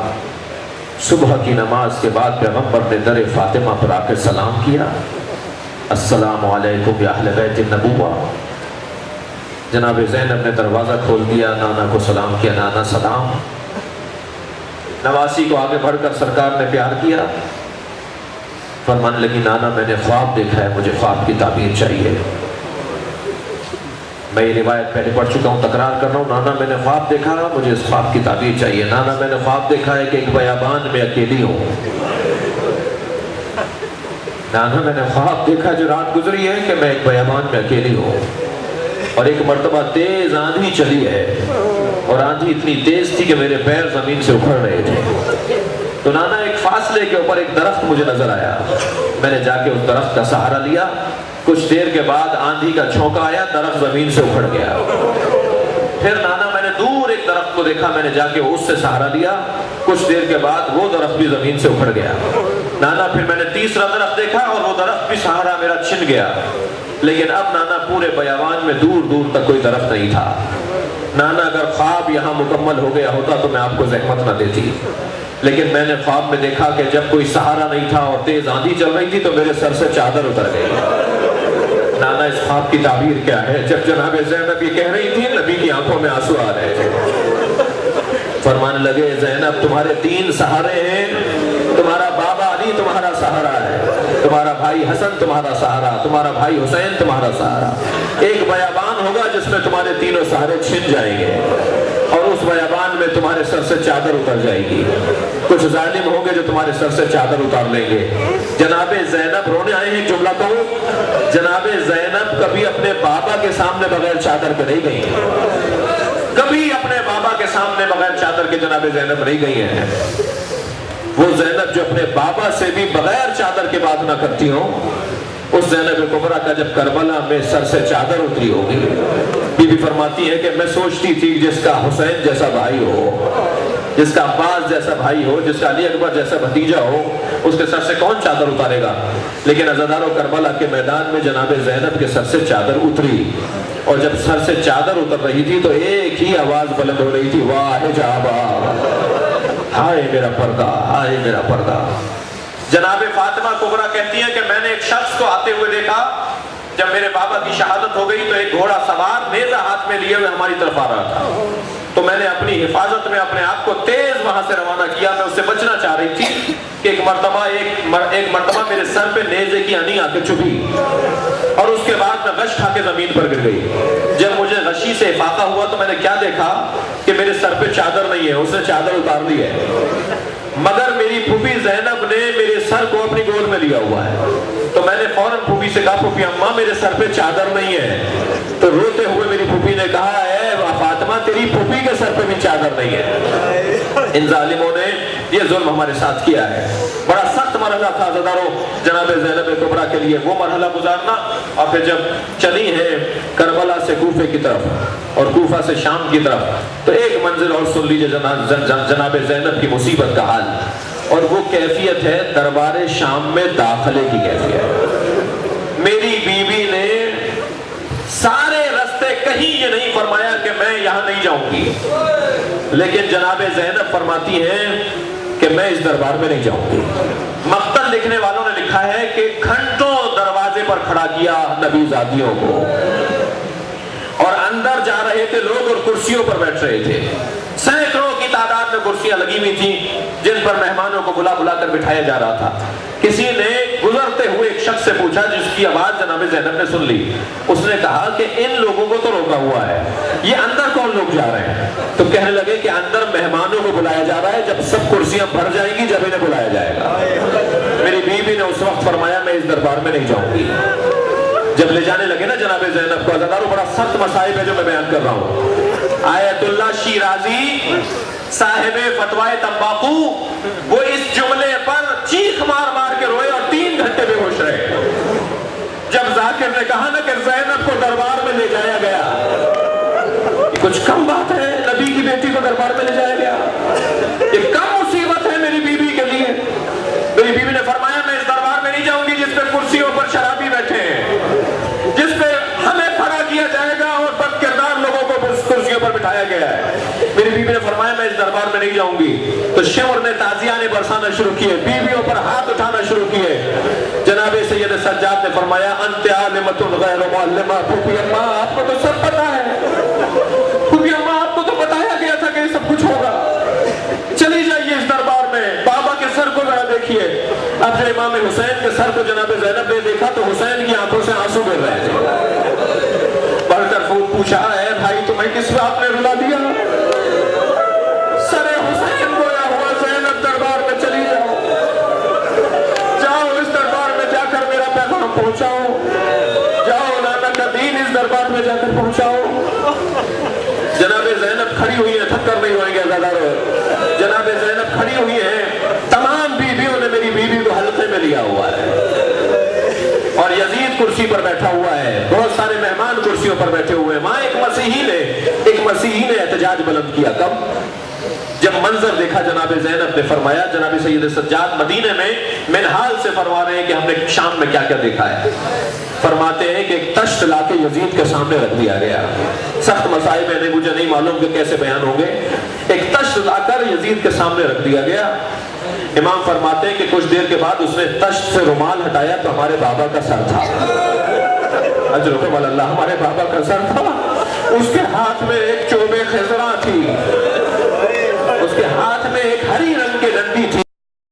صبح کی نماز کے بعد پیغمبر نے در فاطمہ پر آ کر سلام کیا، السلام علیکم یا اہل بیت النبوہ۔ جناب زینب نے دروازہ کھول دیا، نانا کو سلام کیا، نانا سلام۔ نواسی کو آگے بڑھ کر سرکار نے پیار کیا، فرمانے لگی نانا میں نے خواب دیکھا ہے، مجھے خواب کی تعبیر چاہیے۔ میں یہ روایت پہلے پڑھ چکا ہوں، تکرار کر رہا ہوں، نانا میں نے خواب دیکھا، مجھے اس خواب کی تعبیر چاہیے۔ نانا میں نے خواب دیکھا ہے کہ ایک بیابان میں اکیلی ہوں۔ نانا میں نے خواب دیکھا جو رات گزری ہے کہ میں ایک بیابان میں اکیلی ہوں، اور ایک مرتبہ تیز آندھی چلی ہے، اور آندھی اتنی تیز تھی کہ میرے پیر زمین سے اکھڑ رہے تھے۔ تو نانا ایک فاصلے کے اوپر ایک درخت مجھے نظر آیا، میں نے جا کے اس درخت کا سہارا لیا۔ کچھ دیر کے بعد آندھی کا جھونکا آیا، درخت زمین سے اکھڑ گیا۔ پھر نانا میں نے دور ایک درخت کو دیکھا، میں نے جا کے اس سے سہارا لیا، کچھ دیر کے بعد وہ درخت بھی زمین سے اکھڑ گیا۔ نانا پھر میں نے تیسرا درخت دیکھا، اور وہ درخت بھی سہارا میرا چھن گیا۔ لیکن اب نانا پورے بیابان میں دور دور تک کوئی درخت نہیں تھا۔ نانا اگر خواب یہاں مکمل ہو گیا ہوتا تو میں آپ کو زحمت نہ دیتی، لیکن میں نے خواب میں دیکھا کہ جب کوئی سہارا نہیں تھا اور تیز آندھی چل رہی تھی تو میرے سر سے چادر اتر گئی۔ نانا اس خواب کی تعبیر کیا ہے؟ جب جناب زینب یہ کہہ رہی تھی نبی کی آنکھوں میں آنسو آ رہے تھے، فرمانے لگے زینب تمہارے 3 سہارے ہیں، تمہارا بابا علی تمہارا سہارا ہے، تمہارا بھائی حسن تمہارا سہارا، تمہارا بھائی حسین تمہارا سہارا۔ ایک بیابان ہوگا جس میں تمہارے تینوں سہارے چھن جائیں گے، اور اس بیابان میں تمہارے سر سے چادر اتر جائے گی۔ کچھ ظالم ہوں گے جو تمہارے سر سے چادر اتار لیں گے۔ جناب زینب رونے آئے ہیں، جملہ کہوں، جناب زینب کبھی اپنے بابا کے سامنے بغیر چادر کے نہیں گئی، کبھی اپنے بابا کے سامنے بغیر چادر کے جناب زینب نہیں گئی ہیں۔ وہ زینب جو اپنے بابا سے بھی بغیر چادر کے بات نہ کرتی ہوں، اس زینب کبریٰ کا جب کربلا میں سر سے چادر اتری ہوگی، بی بی فرماتی ہے کہ میں سوچتی تھی جس کا حسین جیسا بھائی ہو، جس کا عباس جیسا بھائی ہو، جس کا علی اکبر جیسا بھتیجا ہو، اس کے سر سے کون چادر اتارے گا؟ لیکن عزادارو کربلا کے میدان میں جناب زینب کے سر سے چادر اتری، اور جب سر سے چادر اتر رہی تھی تو ایک ہی آواز بلند ہو رہی تھی، واہ حجابا، ہائے میرا پردہ، ہائے میرا پردہ۔ جناب فاطمہ کبریٰ کہتی ہیں کہ میں نے ایک شخص کو آتے ہوئے دیکھا، جب میرے بابا کی شہادت ہو گئی تو ایک گھوڑا سوار نیزہ ہاتھ میں لیے ہوئے ہماری طرف آ رہا تھا، تو میں نے اپنی حفاظت میں اپنے آپ کو تیز وہاں سے روانہ کیا۔ میں اس سے بچنا چاہ رہی تھی کہ ایک مرتبہ میرے سر پہ نیزے کی ہنی آ کے چبھی، اور اس کے بعد میں غش کھا کے زمین پر گر گئی۔ جب مجھے غشی سے افاقہ ہوا تو میں نے کیا دیکھا کہ میرے سر پہ چادر نہیں ہے، اس نے چادر اتار لی ہے، مگر میری پھوپھی زینب نے میرے سر کو اپنی گود میں لیا ہوا ہے۔ تو میں نے فوراً پھوپھی سے کہا پھوپھی اماں میرے سر پہ چادر نہیں ہے، تو روتے ہوئے میری پھوپھی نے کہا اے فاطمہ تیری پھوپھی کے سر پہ بھی چادر نہیں ہے۔ ان ظالموں نے یہ ظلم ہمارے ساتھ کیا ہے۔ بڑا سخت مرحلہ تھا عزیزانو جناب زینب کبریٰ کے لیے، وہ مرحلہ گزارنا، اور پھر جب چلی ہے کربلا سے کوفے کی طرف اور کوفہ سے شام کی طرف، تو ایک منزل اور سن لیجئے جناب زینب کی مصیبت کا حال، اور وہ کیفیت ہے دربار شام میں داخلے کی کیفیت۔ میری بیوی نے سارے رستے کہیں یہ نہیں فرمایا کہ میں یہاں نہیں جاؤں گی، لیکن جناب زینب فرماتی ہیں کہ میں اس دربار میں نہیں جاؤں گی۔ مقتل لکھنے والوں نے لکھا ہے کہ گھنٹوں دروازے پر کھڑا کیا نبی زادیوں کو، اور اندر جا رہے تھے لوگ اور کرسیوں پر بیٹھ رہے تھے، سینکڑوں کی تعداد میں کرسیاں لگی ہوئی تھیں جن پر مہمانوں کو بلا بلا کر بٹھایا جا رہا تھا۔ کسی نے گزرتے ہوئے ایک شخص سے پوچھا جس کی آواز جناب زینب نے سن لی، اس نے کہا کہ ان لوگوں کو تو روکا ہوا ہے، یہ اندر کون لوگ جا رہے ہیں؟ تو کہنے لگے کہ اندر مہمانوں کو بلایا جا رہا ہے، جب سب کرسیاں بھر جائیں گی جب انہیں بلایا جائے گا۔ میری بیوی نے اس وقت فرمایا میں اس دربار میں نہیں جاؤں گی۔ جب لے جانے لگے نا جناب زینب کو، عزیزانو بڑا سخت مصائب ہے جو میں بیان کر رہا ہوں۔ آیت اللہ شیرازی صاحب فتوائے تمباکو وہ اس جملے پر چیخ مار مار کے روئے اور 3 گھنٹے بے ہوش رہے۔ جب ذاکر نے کہا نا کہ زینب کو دربار میں لے جایا گیا، یہ کچھ کم بات ہے، نبی کی بیٹی کو دربار میں لے جایا گیا، یہ کم مصیبت ہے میری بیوی کے لیے۔ میری بیوی نے فرمایا میں اس دربار میں نہیں جاؤں گی جس پہ کرسیوں پر شرابی بیٹھے ہیں، جس پہ ہمیں کھڑا کیا جائے گا اور بد کردار لوگوں کو کرسیوں پر بٹھایا گیا ہے۔ میری بیوی نے فرمایا میں اس دربار میں نہیں جاؤں گی۔ تو شمر نے تعزیانے برسانا شروع کیے، بیویوں پر ہاتھ اٹھانا شروع کیے۔ جناب سید سجاد نے فرمایا انت عالمۃ غیر معلمہ، پھوپھی اماں آپ کو تو سب پتا ہے، پھوپھی اماں آپ کو تو بتایا گیا تھا کہ یہ سب کچھ ہوگا، چلی جائیے اس دربار میں، بابا کے سر کو ذرا دیکھیے۔ اب جب امام حسین کے سر کو جناب زینب نے دیکھا تو حسین کی آنکھوں سے آنسو گر رہے تھے۔ بڑھ کر پوچھا ہے بھائی تمہیں کس بات نے رلا دیا؟ سر حسین گویا ہوا زینب دربار میں چلی جاؤ، جاؤ اس دربار میں جا کر میرا پیغام پہنچاؤ، جاؤ نانا کا دین اس دربار میں جا کر پہنچاؤ۔ جناب زینب کھڑی ہوئی ہے، تھک کر نہیں ہوئیں گے عزیزانو، جناب زینب کھڑی ہوئی ہے، تمام بیویوں نے میری بیوی کو حلقے میں لیا ہوا ہے، اور یزید کرسی پر بیٹھا ہوا ہے، بہت سارے مہمان کرسیوں پر بیٹھے ہوئے ہیں۔ وہاں ایک مسیحی نے احتجاج بلند کیا۔ کب؟ جب منظر دیکھا جناب زینب نے فرمایا، جناب سید سجاد مدینے میں منحال سے فرما رہے ہیں کہ ہم نے شام میں کیا کیا دیکھا ہے۔ فرماتے ہیں کہ ایک تشت لا کے یزید کے سامنے رکھ دیا گیا، سخت مصائب ہے، مجھے نہیں معلوم کہ کیسے بیان ہوں گے۔ ایک تشت لا کر یزید کے سامنے رکھ دیا گیا۔ امام فرماتے ہیں کہ کچھ دیر کے بعد اس نے تشت سے رومال ہٹایا تو ہمارے بابا کا سر تھا، اجرکم اللہ، ہمارے بابا کا سر تھا، اس کے ہاتھ میں ایک چوبے خضرا تھی،